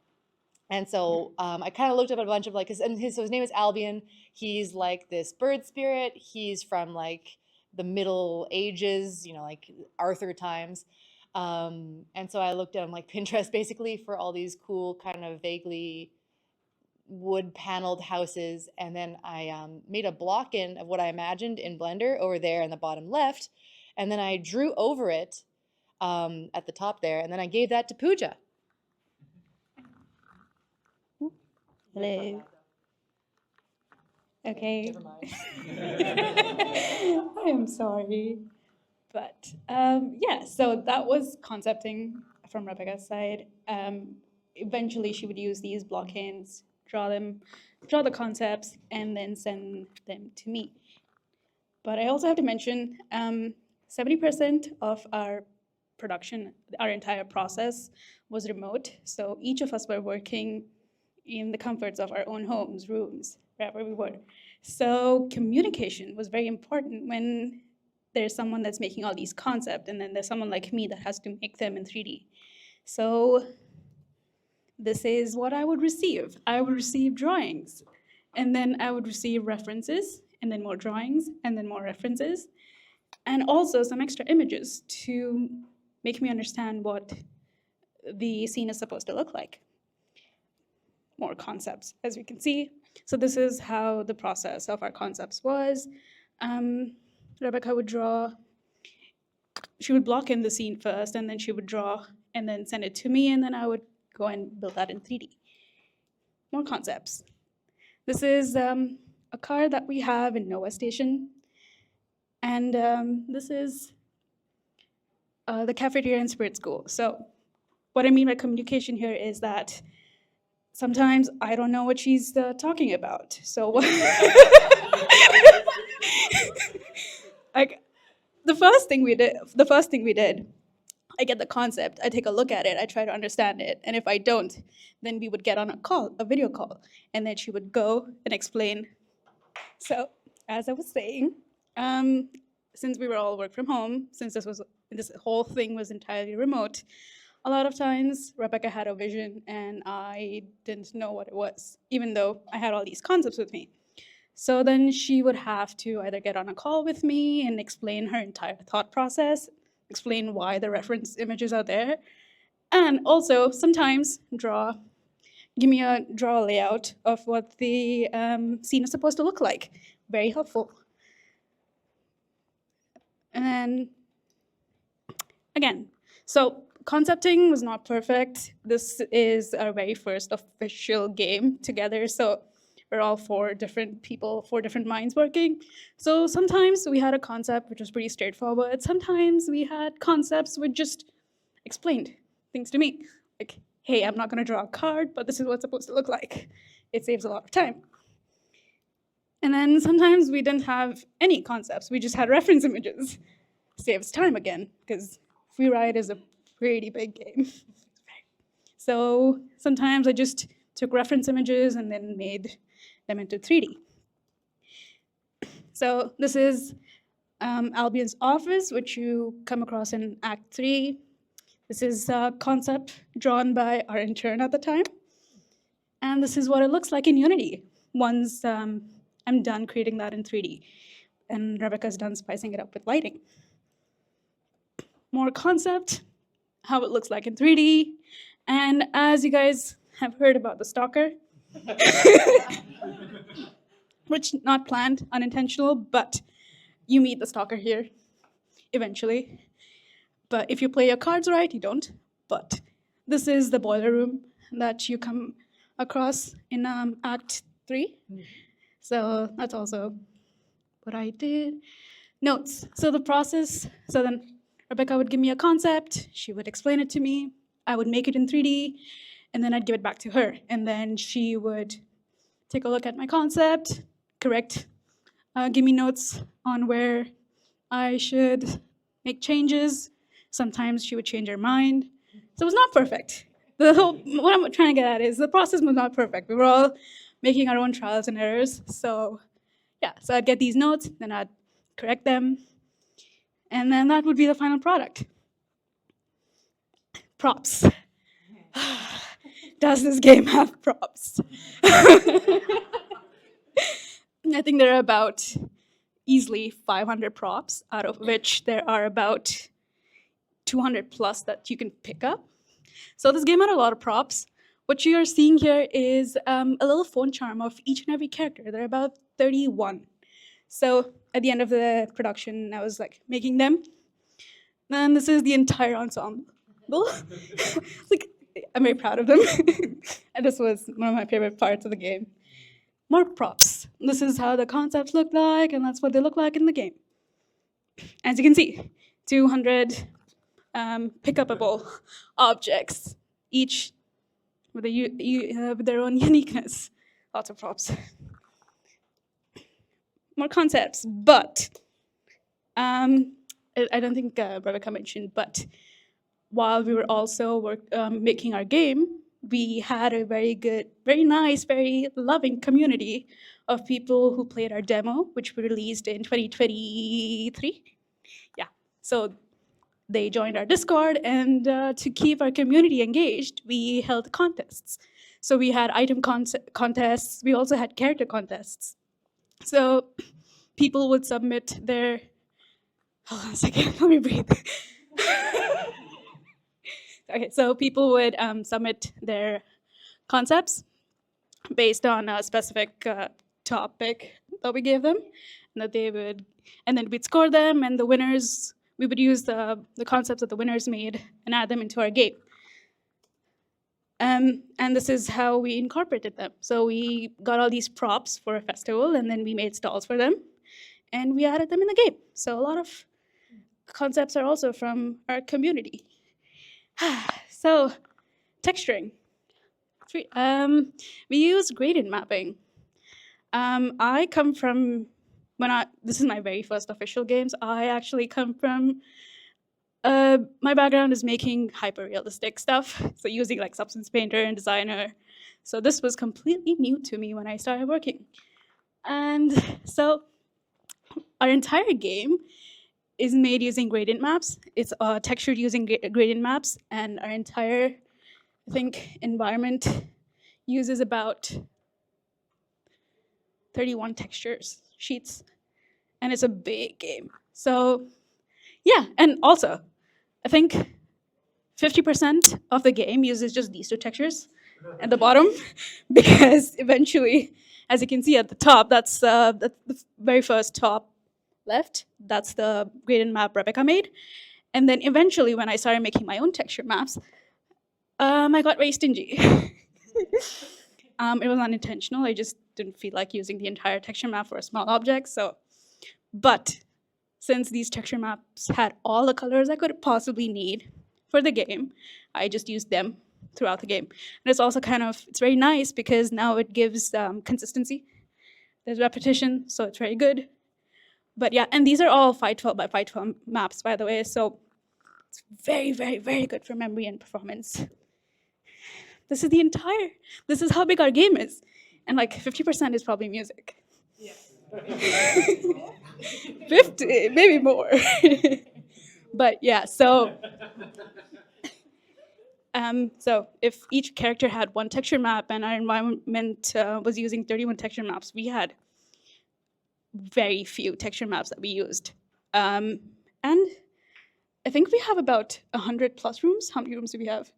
so I kind of looked up a bunch of like, so his name is Albion. He's like this bird spirit. He's from like the Middle Ages, you know, like Arthur times. And so I looked at like Pinterest basically for all these cool kind of vaguely wood paneled houses, and then I made a block-in of what I imagined in Blender over there in the bottom left, and then I drew over it at the top there, and then I gave that to Pooja. Hello. Okay. Never mind. I am sorry. But yeah, so that was concepting from Rebecca's side. Eventually, she would use these block-ins, draw the concepts, and then send them to me. But I also have to mention, 70% of our production, our entire process was remote. So each of us were working in the comforts of our own homes, rooms, wherever we were. So communication was very important when there's someone that's making all these concepts, and then there's someone like me that has to make them in 3D. So this is what I would receive. I would receive drawings, and then I would receive references, and then more drawings, and then more references, and also some extra images to make me understand what the scene is supposed to look like. More concepts, as we can see. So this is how the process of our concepts was. Rebecca would draw, she would block in the scene first, and then she would draw and then send it to me, and then I would go and build that in 3D. More concepts. This is a car that we have in Nova Station, and this is the cafeteria in Spirit School. So what I mean by communication here is that sometimes I don't know what she's talking about. So like the first thing we did, I get the concept, I take a look at it, I try to understand it, and if I don't, then we would get on a video call, and then she would go and explain. So as I was saying, since we were all work from home, since this whole thing was entirely remote, a lot of times Rebecca had a vision and I didn't know what it was, even though I had all these concepts with me. So then she would have to either get on a call with me and explain her entire thought process, explain why the reference images are there, and also sometimes give me a layout of what the scene is supposed to look like. Very helpful. And then, again, so concepting was not perfect. This is our very first official game together, so we're all 4 different people, 4 different minds working. So sometimes we had a concept which was pretty straightforward. Sometimes we had concepts which just explained things to me. Like, hey, I'm not gonna draw a card, but this is what it's supposed to look like. It saves a lot of time. And then sometimes we didn't have any concepts. We just had reference images. Saves time again, because FREERIDE is a pretty big game. So sometimes I just took reference images and then made them into 3D. So this is Albion's office, which you come across in Act 3. This is a concept drawn by our intern at the time. And this is what it looks like in Unity once I'm done creating that in 3D. And Rebecca's done spicing it up with lighting. More concept, how it looks like in 3D. And as you guys have heard about the stalker, which not planned, unintentional, but you meet the stalker here eventually. But if you play your cards right, you don't. But this is the boiler room that you come across in Act 3. So that's also what I did. Notes. So the process, so then Rebecca would give me a concept, she would explain it to me, I would make it in 3D, and then I'd give it back to her. And then she would take a look at my concept, correct, give me notes on where I should make changes. Sometimes she would change her mind. So it was not perfect. What I'm trying to get at is the process was not perfect. We were all making our own trials and errors. So yeah, so I'd get these notes, then I'd correct them, and then that would be the final product. Props. Does this game have props? I think there are about easily 500 props, out of which there are about 200 plus that you can pick up. So this game had a lot of props. What you are seeing here is a little phone charm of each and every character. There are about 31. So at the end of the production, I was like making them. And this is the entire ensemble. I'm very proud of them. And this was one of my favorite parts of the game. More props. This is how the concepts look like, and that's what they look like in the game. As you can see, 200 pick-upable objects, each with their own uniqueness. Lots of props. More concepts, but I don't think Rebecca mentioned, but while we were also making our game, we had a very good, very nice, very loving community of people who played our demo, which we released in 2023. Yeah, so they joined our Discord, and to keep our community engaged, we held contests. So we had item contests, we also had character contests. So people would submit their, hold on a second, let me breathe. Okay, so people would submit their concepts based on a specific topic that we gave them, and that they would, and then we'd score them, and the winners, we would use the concepts that the winners made and add them into our game. And this is how we incorporated them. So we got all these props for a festival, and then we made stalls for them, and we added them in the game. So a lot of concepts are also from our community. So, texturing. We use gradient mapping. I come from, this is my very first official games, I actually come from, my background is making hyper-realistic stuff, so using like Substance Painter and Designer. So this was completely new to me when I started working. And so our entire game is made using gradient maps. It's textured using gradient maps, and our entire, I think, environment uses about 31 textures, sheets, and it's a big game. So yeah, and also, I think 50% of the game uses just these two textures at the bottom, because eventually, as you can see at the top, that's the very first top left, that's the gradient map Rebecca made. And then eventually, when I started making my own texture maps, I got very stingy. It was unintentional. I just didn't feel like using the entire texture map for a small object. So, but since these texture maps had all the colors I could possibly need for the game, I just used them throughout the game. And it's also kind of, it's very nice because now it gives consistency. There's repetition, so it's very good. But yeah, and these are all 512 by 512 maps, by the way, so it's very, very, very good for memory and performance. This is how big our game is. And like 50% is probably music. Yeah. 50, maybe more. But yeah, so if each character had one texture map and our environment was using 31 texture maps, we had very few texture maps that we used. And I think we have about 100 plus rooms. How many rooms do we have?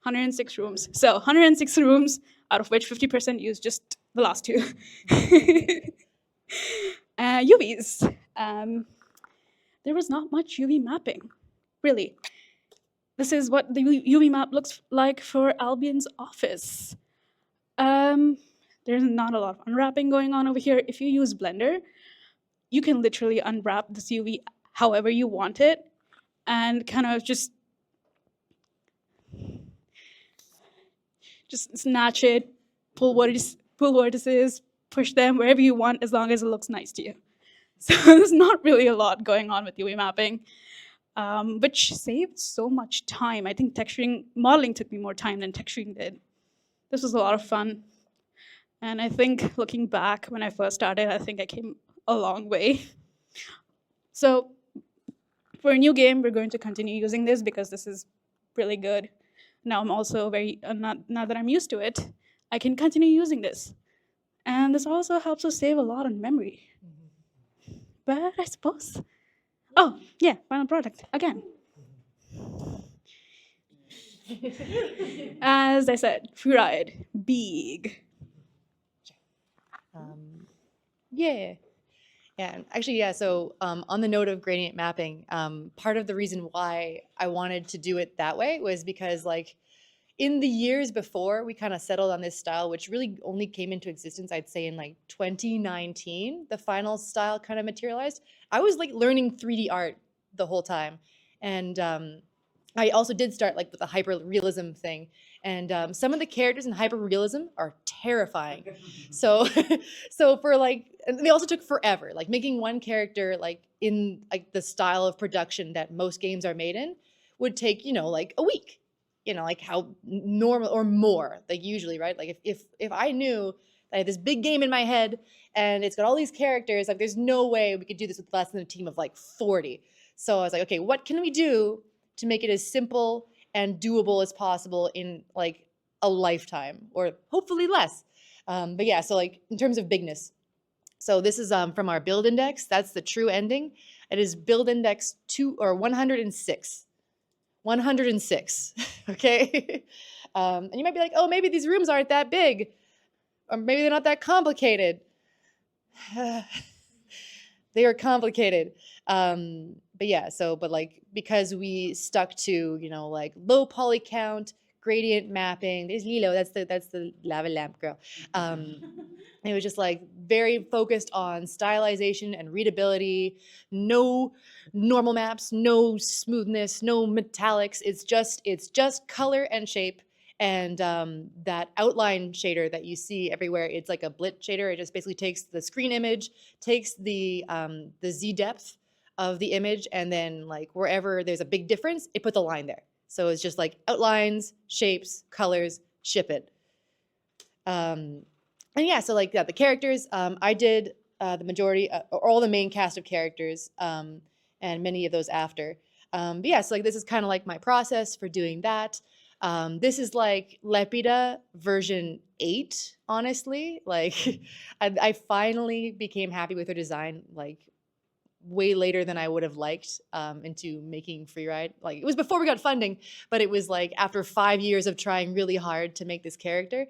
106 rooms. So 106 rooms, out of which 50% use just the last two. UVs. There was not much UV mapping, really. This is what the UV map looks like for Albion's office. There's not a lot of unwrapping going on over here. If you use Blender, you can literally unwrap this UV however you want it and kind of just snatch it, pull vertices, push them wherever you want as long as it looks nice to you. So there's not really a lot going on with UV mapping, which saved so much time. I think modeling took me more time than texturing did. This was a lot of fun. And I think looking back when I first started, I think I came a long way. So for a new game, we're going to continue using this because this is really good. Now I'm also now that I'm used to it, I can continue using this. And this also helps us save a lot on memory. But I suppose, oh yeah, final product, again. As I said, FREERIDE, big. Yeah. And actually, yeah, so on the note of gradient mapping, part of the reason why I wanted to do it that way was because like in the years before we kind of settled on this style, which really only came into existence, I'd say in like 2019, the final style kind of materialized. I was like learning 3D art the whole time. And I also did start like with the hyper realism thing, and some of the characters in hyper realism are terrifying. So, so for like, and they also took forever. Like making one character like in like the style of production that most games are made in would take like a week. Like how normal or more, like usually, right? Like if I knew that I had this big game in my head and it's got all these characters, like there's no way we could do this with less than a team of like 40. So I was like, okay, what can we do to make it as simple and doable as possible in like a lifetime, or hopefully less. But yeah, so like in terms of bigness. So this is from our build index. That's the true ending. It is build index 106. 106, okay? And you might be like, oh, maybe these rooms aren't that big, or maybe they're not that complicated. They are complicated. But yeah, but like because we stuck to like low poly count, gradient mapping. There's Lilo. That's the lava lamp girl. It was just like very focused on stylization and readability. No normal maps, no smoothness, no metallics. It's just color and shape. And that outline shader that you see everywhere, it's like a blit shader. It just basically takes the screen image, takes the Z depth of the image, and then like wherever there's a big difference, it puts a line there. So it's just like outlines, shapes, colors, ship it. And yeah, so like the characters, I did the majority, or all the main cast of characters, and many of those after. But yeah, so like this is kind of like my process for doing that. This is like Lepida version 8, honestly. Like I finally became happy with her design like way later than I would have liked into making FREERIDE. Like it was before we got funding, but it was like after 5 years of trying really hard to make this character.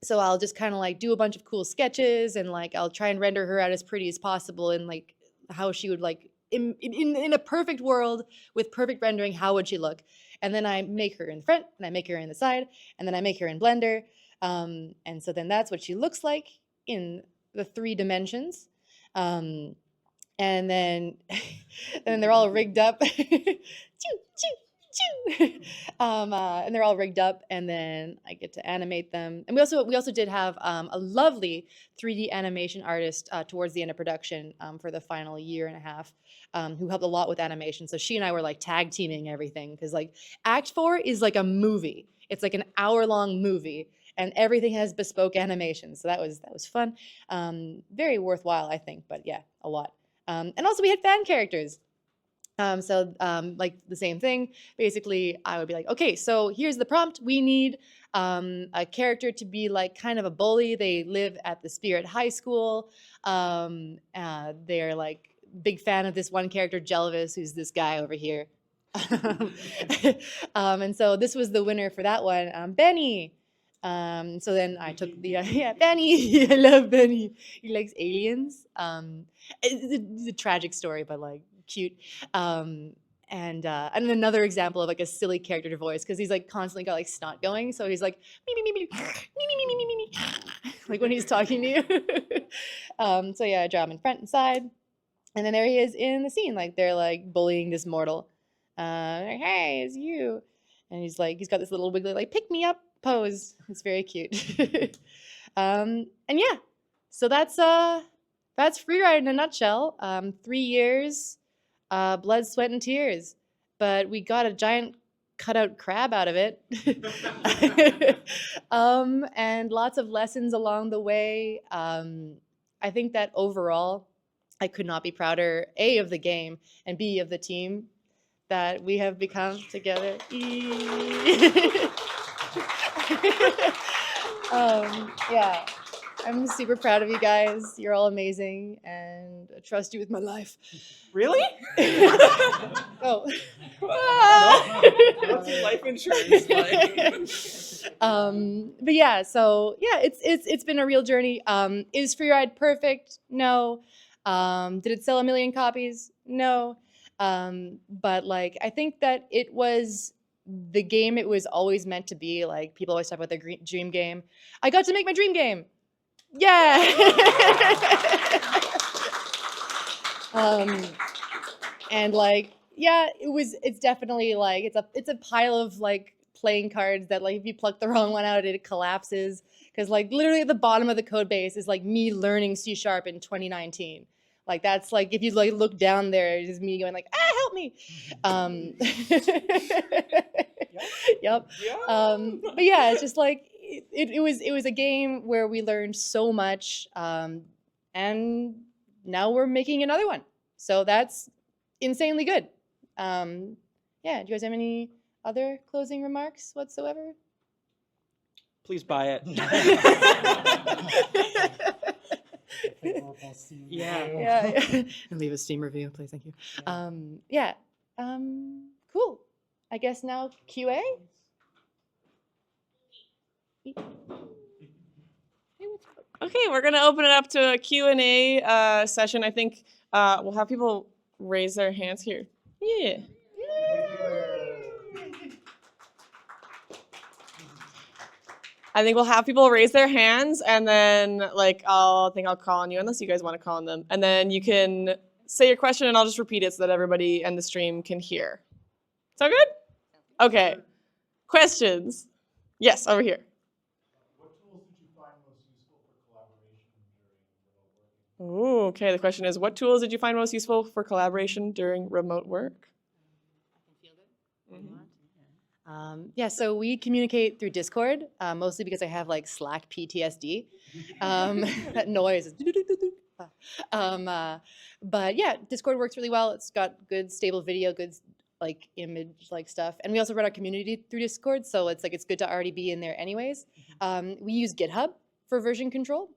So I'll just kind of like do a bunch of cool sketches, and like I'll try and render her out as pretty as possible, and like how she would like in a perfect world with perfect rendering, how would she look? And then I make her in the front, and I make her in the side, and then I make her in Blender. And so then that's what she looks like in the 3 dimensions. And then they're all rigged up. And they're all rigged up, and then I get to animate them. And we also did have a lovely 3D animation artist towards the end of production for the final year and a half, who helped a lot with animation. So she and I were like tag teaming everything, because like Act 4 is like a movie. It's like an hour-long movie, and everything has bespoke animation. So that was fun. Very worthwhile, I think, but yeah, a lot. And also we had fan characters. Like the same thing, basically I would be like, okay, so here's the prompt. We need a character to be like kind of a bully. They live at the Spirit High School. They're like big fan of this one character, Jelvis, who's this guy over here. And so this was the winner for that one, Benny. So then I took the, yeah, Benny, I love Benny. He likes aliens. It's a tragic story, but like cute. And another example of like a silly character voice, because he's like constantly got like snot going. So he's like, me, me, me, me, me, me, me, me, me, me, like when he's talking to you. So yeah, I draw him in front and side. And then there he is in the scene, like they're like bullying this mortal. Like, hey, it's you. And he's got this little wiggly like pick me up pose. It's very cute. And yeah, so that's FREERIDE in a nutshell. 3 years, blood, sweat, and tears. But we got a giant cutout crab out of it. And lots of lessons along the way. I think that overall, I could not be prouder, A, of the game, and B, of the team that we have become together. Yeah, I'm super proud of you guys. You're all amazing, and I trust you with my life. Really? Oh. What's your life insurance like? But yeah, so yeah, it's been a real journey. Is FREERIDE perfect? No. Did it sell 1 million copies? No. But like, I think that it was the game it was always meant to be. Like, people always talk about their dream game. I got to make my dream game. Yeah. And like, Yeah, it's definitely like it's a pile of like playing cards that like if you pluck the wrong one out, it collapses. Because like literally at the bottom of the code base is like me learning C# in 2019. Like that's like if you like look down there, it's just me going like, help me. Yep. But yeah, it's just like it was a game where we learned so much, and now we're making another one. So that's insanely good. Yeah, do you guys have any other closing remarks whatsoever? Please buy it. Yeah. Yeah. And leave a Steam review, please. Thank you. Yeah. Cool. I guess now QA. Okay, we're gonna open it up to a Q&A session. I think we'll have people raise their hands here. Yeah. I think we'll have people raise their hands, and then like I think I'll call on you unless you guys want to call on them, and then you can say your question, and I'll just repeat it so that everybody in the stream can hear. Sound good? Okay. Questions? Yes, over here. What tools did you find most useful for collaboration during remote working? Ooh, okay, the question is, what tools did you find most useful for collaboration during remote work? Yeah, so we communicate through Discord, mostly because I have like Slack PTSD. That noise. But yeah, Discord works really well. It's got good stable video, good like image like stuff. And we also run our community through Discord, so it's like it's good to already be in there anyways. We use GitHub for version control.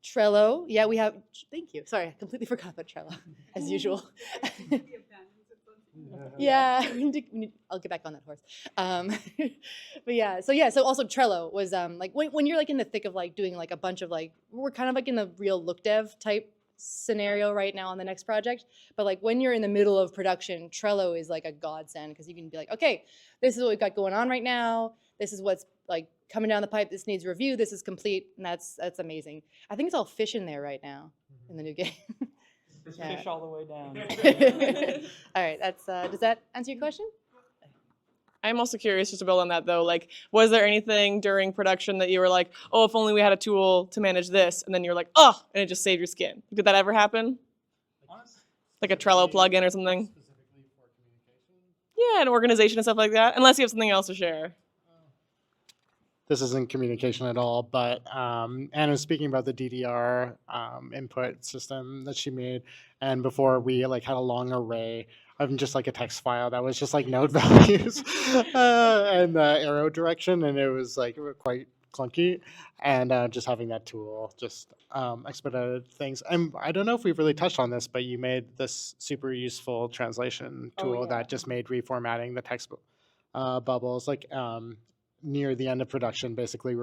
Trello, yeah, we have, thank you. Sorry, I completely forgot about Trello, as usual. Yeah, I'll get back on that horse. But so also Trello was like when you're like in the thick of like doing like a bunch of like, we're kind of like in the real look dev type scenario right now on the next project, but like when you're in the middle of production, Trello is like a godsend because you can be like, okay, this is what we've got going on right now, this is what's like coming down the pipe, this needs review, this is complete, and that's amazing. I think it's all fish in there right now in the new game. Yeah. Fish all the way down. All right, that's does that answer your question? I'm also curious, just to build on that though, like, was there anything during production that you were like, oh, if only we had a tool to manage this, and then you're like, oh, and it just saved your skin? Did that ever happen? Like a Trello plugin or something? Specifically for communication? Yeah, an organization and stuff like that, unless you have something else to share. This isn't communication at all, but Anne was speaking about the DDR input system that she made, and before we like had a long array of just like a text file that was just like node values and the arrow direction, and it was like quite clunky, and just having that tool just expedited things. And I don't know if we've really touched on this, but you made this super useful translation tool that just made reformatting the text bubbles like near the end of production. Basically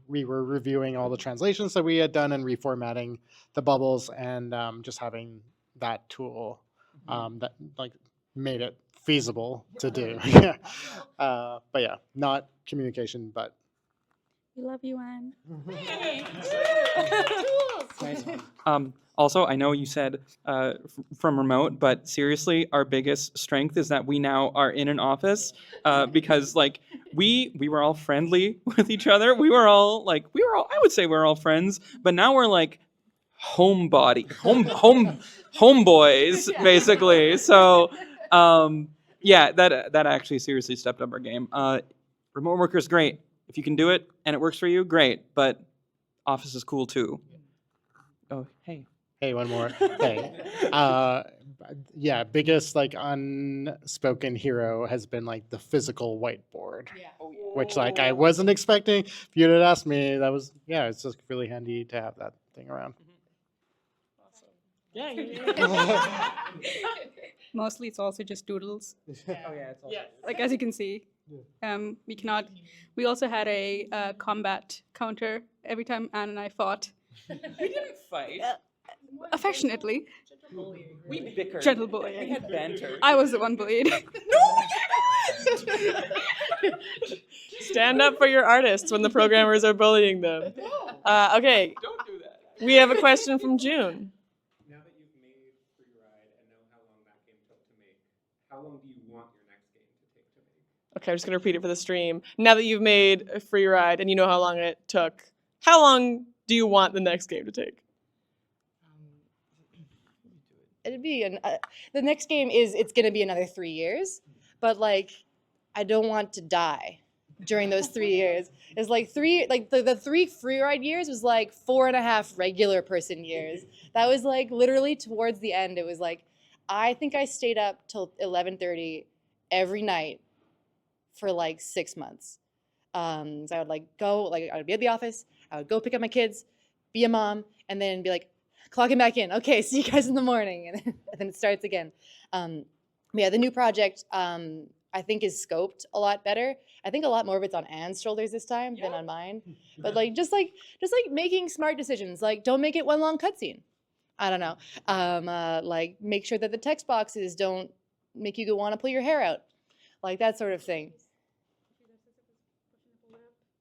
we were reviewing all the translations that we had done and reformatting the bubbles, and just having that tool that like made it feasible to do. But yeah, not communication, but We love you, Anne. Also, I know you said from remote, but seriously, our biggest strength is that we now are in an office because like we were all friendly with each other. I would say we're all friends, but now we're like homeboys basically. So yeah, that actually seriously stepped up our game. Remote worker is great. If you can do it and it works for you, great. But office is cool too. Oh, hey. hey, one more. Hey. Yeah, biggest like unspoken hero has been like the physical whiteboard, which like I wasn't expecting. If you'd have asked me, that was, yeah, it's just really handy to have that thing around. Yeah. Mostly it's also just doodles. Oh yeah, it's all Like as you can see, we also had a combat counter every time Anne and I fought. We didn't fight. Affectionately. We bickered. Gentle We bullying. had banter. I was the one bullied. Stand up for your artists when the programmers are bullying them. Okay, Don't do that. we have a question from June. Now that you've made FREERIDE how long do you want your next game to take to make? Okay, I'm just gonna repeat it for the stream. Now that you've made a free ride and you know how long it took, how long do you want the next game to take? It'd be the next game it's gonna be another 3 years, but like I don't want to die during those 3 years. It's like the 3 free ride years was like 4.5 regular person years. That was like literally towards the end. It was like I think I stayed up till 11:30 every night for like 6 months. So I would like go, like I would be at the office, I would go pick up my kids, be a mom, and then be like, clocking back in. Okay, see you guys in the morning, and then it starts again. Yeah, the new project I think is scoped a lot better. I think a lot more of it's on Anne's shoulders this time than on mine. But like just like making smart decisions. Like don't make it one long cutscene. I don't know. Like make sure that the text boxes don't make you want to pull your hair out, like that sort of thing.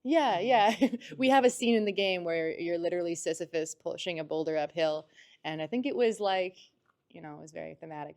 Yeah, yeah. We have a scene in the game where you're literally Sisyphus pushing a boulder uphill, and I think it was like, it was very thematic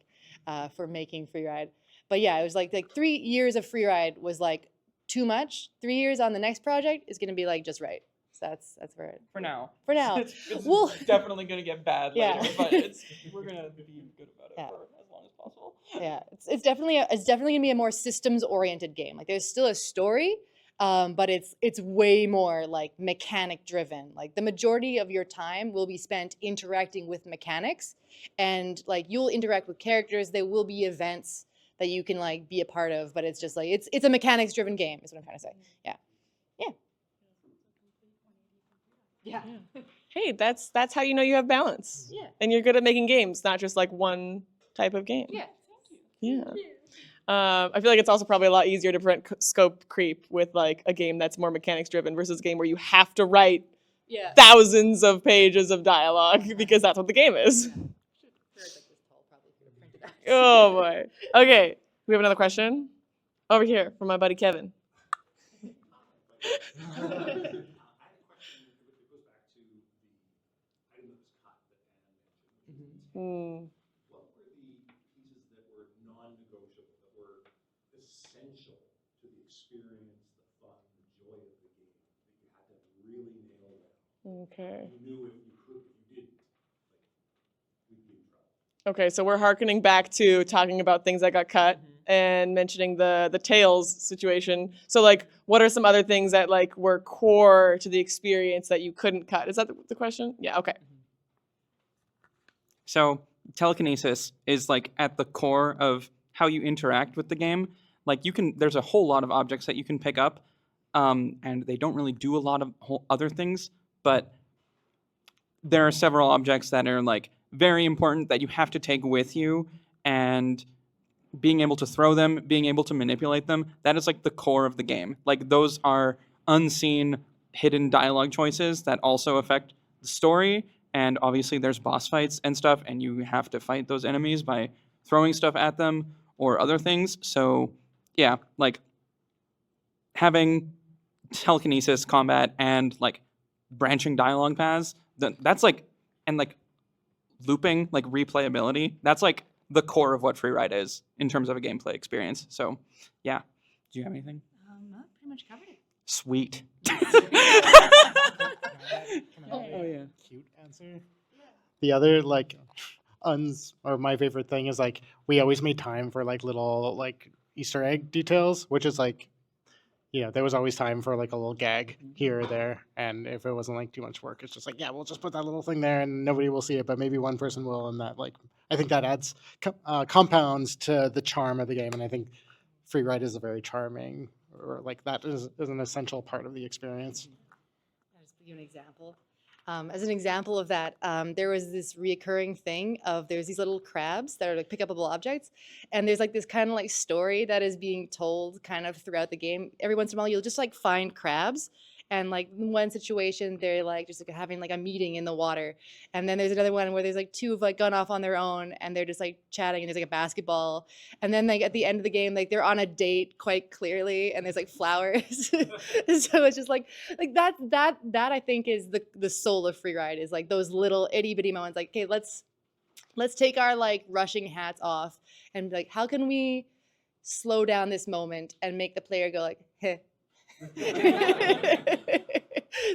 for making free ride. But yeah, it was like 3 years of free ride was like too much. 3 years on the next project is gonna be like just right. So that's where it. For now. For now. It's Well, definitely gonna get bad Yeah. later, but we're gonna be good about it Yeah. for as long as possible. Yeah, it's definitely gonna be a more systems oriented game. Like there's still a story, but it's way more like mechanic driven. Like the majority of your time will be spent interacting with mechanics, and like you'll interact with characters. There will be events that you can like be a part of, but it's just like it's a mechanics driven game. Is what I'm trying to say. Yeah, yeah, yeah, Hey, that's how you know you have balance. yeah, And you're good at making games, not just like one type of game. yeah. Yeah. I feel like it's also probably a lot easier to prevent scope creep with like a game that's more mechanics driven versus a game where you have to write Yeah. thousands of pages of dialogue because that's what the game is. Oh boy. Okay, we have another question over here from my buddy Kevin. Mm. What were the pieces that were non-negotiable, that were essential to the experience, the fun, the joy of the game, that you had to really nail down? Okay. You knew if you didn't, like, we'd be in trouble. Okay, so we're hearkening back to talking about things that got cut and mentioning the Tails situation. So like, what are some other things that like were core to the experience that you couldn't cut? Is that the question? Yeah, okay. So telekinesis is like at the core of how you interact with the game. Like there's a whole lot of objects that you can pick up, and they don't really do a lot of other things, but there are several objects that are like very important that you have to take with you, and being able to throw them, being able to manipulate them, that is like the core of the game. Like those are unseen, hidden dialogue choices that also affect the story. And obviously there's boss fights and stuff, and you have to fight those enemies by throwing stuff at them or other things. So yeah, like having telekinesis combat and like branching dialogue paths, that's like, and like looping, like replayability, that's like the core of what FREERIDE is in terms of a gameplay experience. So yeah, do you have anything? No, pretty much covered it. Sweet. Oh yeah. Cute answer. The other like or my favorite thing is like we always made time for like little like Easter egg details, which is like, there was always time for like a little gag here or there, and if it wasn't like too much work, it's just like, yeah, we'll just put that little thing there and nobody will see it, but maybe one person will, and that like I think that adds compounds to the charm of the game, and I think FREERIDE is a very charming, or like that is an essential part of the experience. I'll just give you an example. As an example of that, there was this reoccurring thing of there's these little crabs that are like pick upable objects, and there's like this kind of like story that is being told kind of throughout the game. Every once in a while, you'll just like find crabs, and like in one situation, they're like just like having like a meeting in the water, and then there's another one where there's like two have like gone off on their own, and they're just like chatting, and there's like a basketball, and then like at the end of the game, like they're on a date quite clearly, and there's like flowers. So it's just like that I think is the soul of FREERIDE, is like those little itty bitty moments. Like, okay, let's let's take our like rushing hats off and be like, how can we slow down this moment and make the player go like, heh.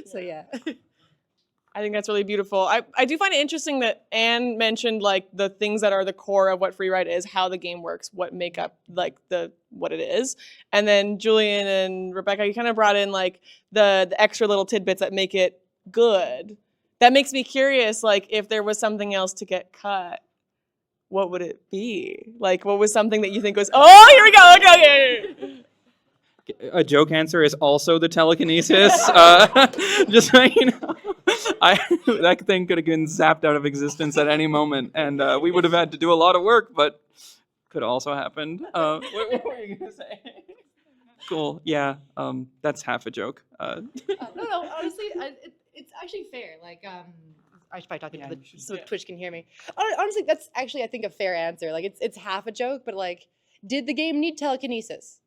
So yeah. I think that's really beautiful. I do find it interesting that Anne mentioned like the things that are the core of what FREERIDE is, how the game works, what make up like what it is. And then Julian and Rebecca, you kind of brought in like the extra little tidbits that make it good. That makes me curious, like if there was something else to get cut, what would it be? Like what was something that you think was, oh, here we go, okay. A joke answer is also the telekinesis. Just so you know, that thing could have been zapped out of existence at any moment, and we would have had to do a lot of work, but could also happened. What were you gonna say? Cool. Yeah. That's half a joke. No, honestly, it's actually fair. Like, I should probably talk into the so Twitch can hear me. Honestly, that's actually I think a fair answer. Like, it's half a joke, but like, did the game need telekinesis?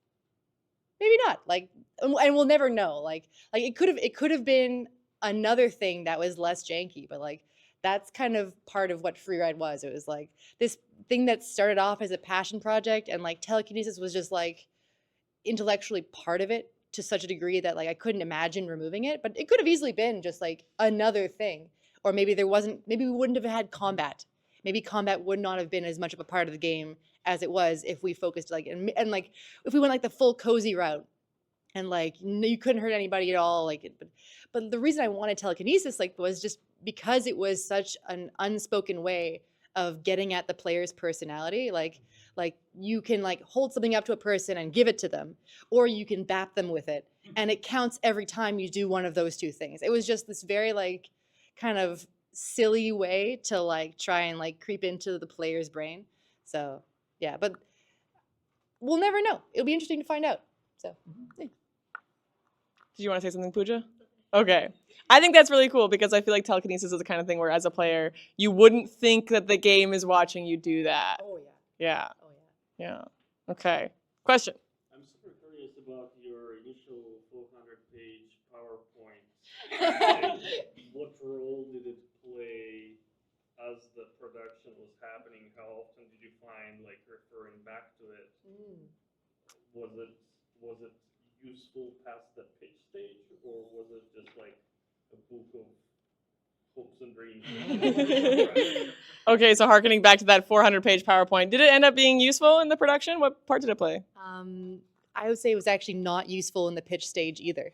Maybe not. Like, and we'll never know. Like it could have been another thing that was less janky, but like that's kind of part of what FREERIDE was. It was like this thing that started off as a passion project, and like telekinesis was just like intellectually part of it to such a degree that like I couldn't imagine removing it. But it could have easily been just like another thing, or maybe we wouldn't have had combat. Maybe combat would not have been as much of a part of the game as it was if we focused like and like if we went like the full cozy route and like you couldn't hurt anybody at all, like but the reason I wanted telekinesis like was just because it was such an unspoken way of getting at the player's personality. Like you can like hold something up to a person and give it to them, or you can bap them with it, and it counts every time you do one of those two things. It was just this very like kind of silly way to like try and like creep into the player's brain. So yeah, but we'll never know. It'll be interesting to find out. So yeah. Did you want to say something, Pooja? Okay. I think that's really cool because I feel like telekinesis is the kind of thing where as a player, you wouldn't think that the game is watching you do that. Oh yeah. Yeah. Oh yeah. Yeah. Okay. Question. I'm super curious about your initial 400-page PowerPoint. What role did it play as the production was happening? How often did you find like referring back to it? Was it useful past the pitch stage, or was it just like a book of hopes and dreams? Okay, so harkening back to that 400-page PowerPoint, did it end up being useful in the production? What part did it play? I would say it was actually not useful in the pitch stage either.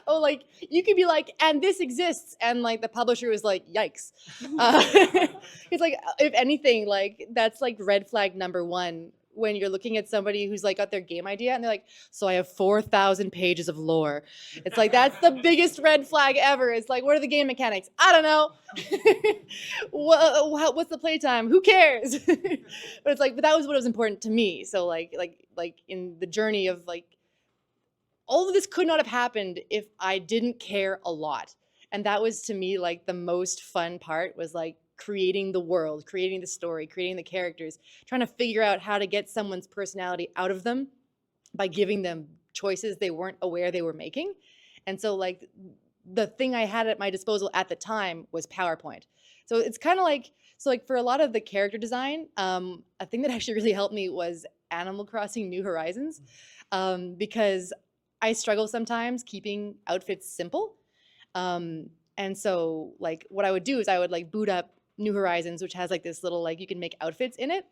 Oh, like you could be like, and this exists, and like the publisher was like, yikes. It's like, if anything, like that's like red flag number one when you're looking at somebody who's like got their game idea and they're like, so I have 4,000 pages of lore. It's like, that's the biggest red flag ever. It's like, what are the game mechanics? I don't know. What's the playtime? Who cares? But it's like, but that was what was important to me. So like in the journey of like, all of this could not have happened if I didn't care a lot. And that was to me like the most fun part, was like creating the world, creating the story, creating the characters, trying to figure out how to get someone's personality out of them by giving them choices they weren't aware they were making. And so like the thing I had at my disposal at the time was PowerPoint. So it's kind of like, so like for a lot of the character design, a thing that actually really helped me was Animal Crossing New Horizons, because I struggle sometimes keeping outfits simple. And so like what I would do is I would like boot up New Horizons, which has like this little like you can make outfits in it,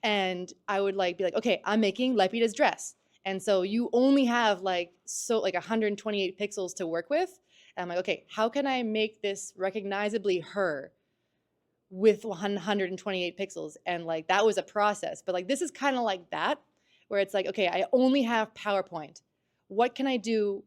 and I would like be like, okay, I'm making Lepida's dress, and so you only have like 128 pixels to work with, and I'm like, okay, how can I make this recognizably her with 128 pixels? And like that was a process, but like this is kind of like that, where it's like, okay, I only have PowerPoint. What can I do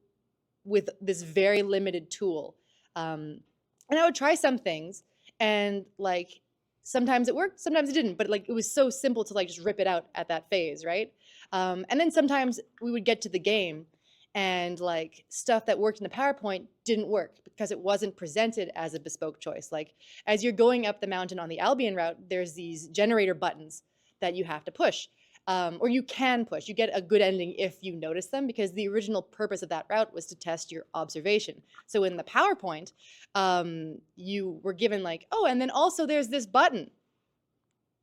with this very limited tool? And I would try some things, and like sometimes it worked, sometimes it didn't, but like it was so simple to like just rip it out at that phase, right? And then sometimes we would get to the game and like stuff that worked in the PowerPoint didn't work because it wasn't presented as a bespoke choice. Like as you're going up the mountain on the Albion route, there's these generator buttons that you have to push. or you can push. You get a good ending if you notice them, because the original purpose of that route was to test your observation. So in the PowerPoint, you were given like, oh, and then also there's this button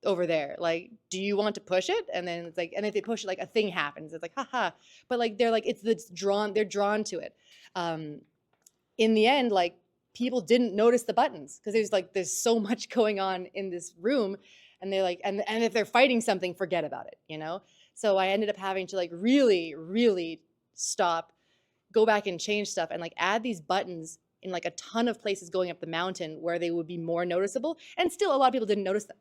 over there. Like, do you want to push it? And then it's like, and if they push it, like a thing happens. It's like, haha. But like they're like, they're drawn to it. In the end, like people didn't notice the buttons because there's so much going on in this room. And they're like, and if they're fighting something, forget about it, you know? So I ended up having to like really, really stop, go back and change stuff and like add these buttons in like a ton of places going up the mountain where they would be more noticeable. And still a lot of people didn't notice them,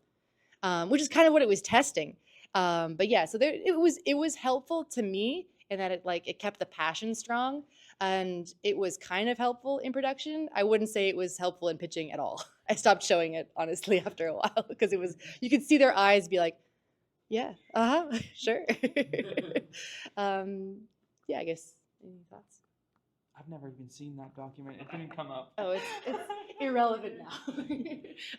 which is kind of what it was testing. But yeah, so it was helpful to me in that it kept the passion strong, and it was kind of helpful in production. I wouldn't say it was helpful in pitching at all. I stopped showing it honestly after a while because you could see their eyes be like, yeah, sure. Yeah, I guess. Any thoughts? I've never even seen that document. It didn't come up. Oh, it's irrelevant now.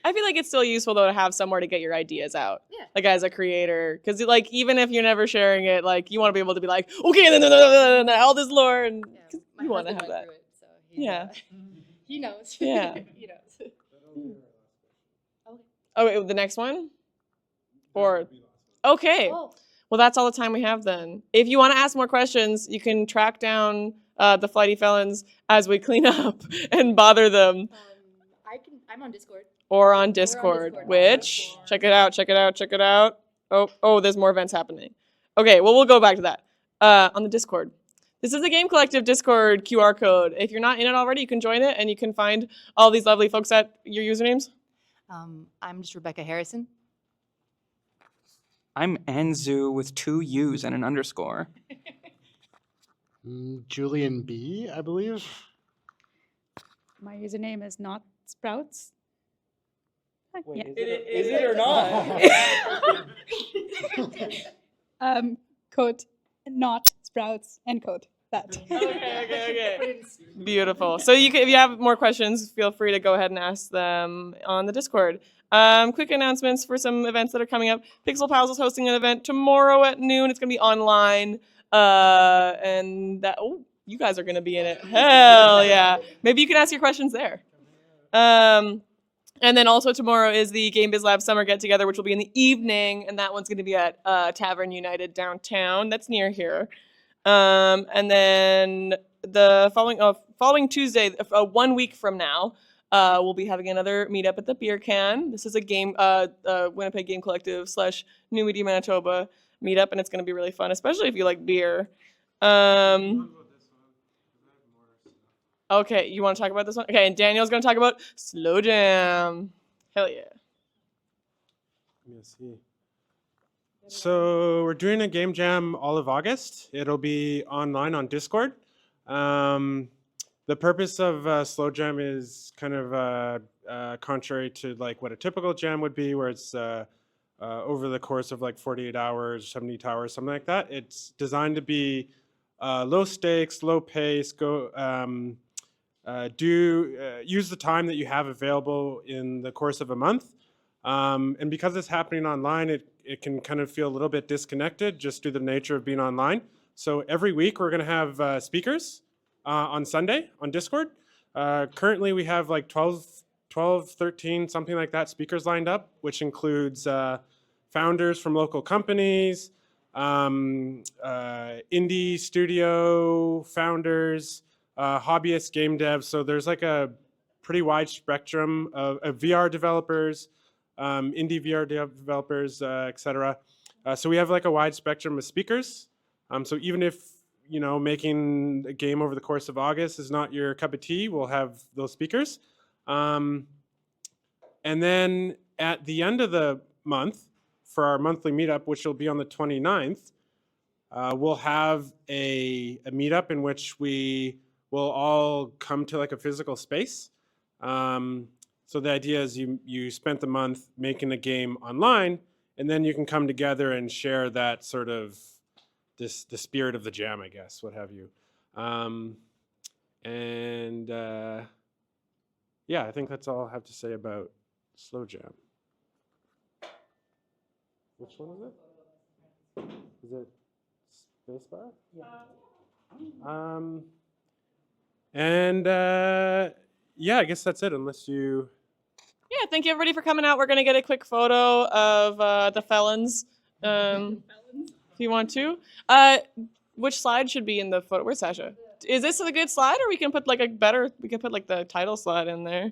I feel like it's still useful though to have somewhere to get your ideas out. Yeah. Like as a creator, because like even if you're never sharing it, like you want to be able to be like, okay, then all this lore, and Yeah, 'cause my you want to husband have went that. through it, so he, Yeah. he knows. Yeah. He knows. Oh, wait, the next one, or okay. Oh, Well, that's all the time we have then. If you want to ask more questions, you can track down the Flighty Felons as we clean up and bother them, I'm on Discord. or on Discord, Discord. which, check it out. Oh, there's more events happening. Okay, well, we'll go back to that. On the Discord. This is the Game Collective Discord QR code. If you're not in it already, you can join it, and you can find all these lovely folks at your usernames. I'm just Rebecca Harrison. I'm Anzu with 2 U's and an underscore. Julian B, I believe. My username is not Sprouts. Yeah. Is it or not? Quote, not Sprouts, end quote. That. Okay. Beautiful. So you can, if you have more questions, feel free to go ahead and ask them on the Discord. Quick announcements for some events that are coming up. Pixel Pals is hosting an event tomorrow at noon. It's going to be online. And that, oh, you guys are going to be in it. Hell yeah. Maybe you can ask your questions there. And then also tomorrow is the Game Biz Lab Summer Get Together, which will be in the evening. And that one's going to be at Tavern United downtown. That's near here. And then the following Tuesday, 1 week from now, we'll be having another meetup at the Beer Can. This is a Winnipeg Game Collective / New Media Manitoba meetup, and it's going to be really fun, especially if you like beer. Okay, you want to talk about this one? Okay, and Daniel's going to talk about Slow Jam. Hell yeah. Let me see. So we're doing a game jam all of August. It'll be online on Discord. The purpose of Slow Jam is kind of contrary to like what a typical jam would be, where it's over the course of like 48 hours, 72 hours, something like that. It's designed to be low stakes, low pace. Use the time that you have available in the course of a month. And because it's happening online, it can kind of feel a little bit disconnected just due to the nature of being online. So every week we're going to have speakers on Sunday on Discord. Currently we have like 12, 13, something like that, speakers lined up, which includes founders from local companies, indie studio founders, hobbyist game devs. So there's like a pretty wide spectrum of VR developers, indie VR developers, etc. So we have like a wide spectrum of speakers. So even if, you know, making a game over the course of August is not your cup of tea, we'll have those speakers. And then at the end of the month, for our monthly meetup, which will be on the 29th, we'll have a meetup in which we will all come to like a physical space. So the idea is you spent the month making a game online, and then you can come together and share that sort of the spirit of the jam, I guess, what have you. Yeah, I think that's all I have to say about Slow Jam. Which one is it? Is it spacebar? Yeah, I guess that's it. Unless you. Yeah, thank you everybody for coming out. We're gonna get a quick photo of the felons, if you want to. Which slide should be in the photo? Where's Sasha? Is this a good slide, or we can put like a better? We can put like the title slide in there.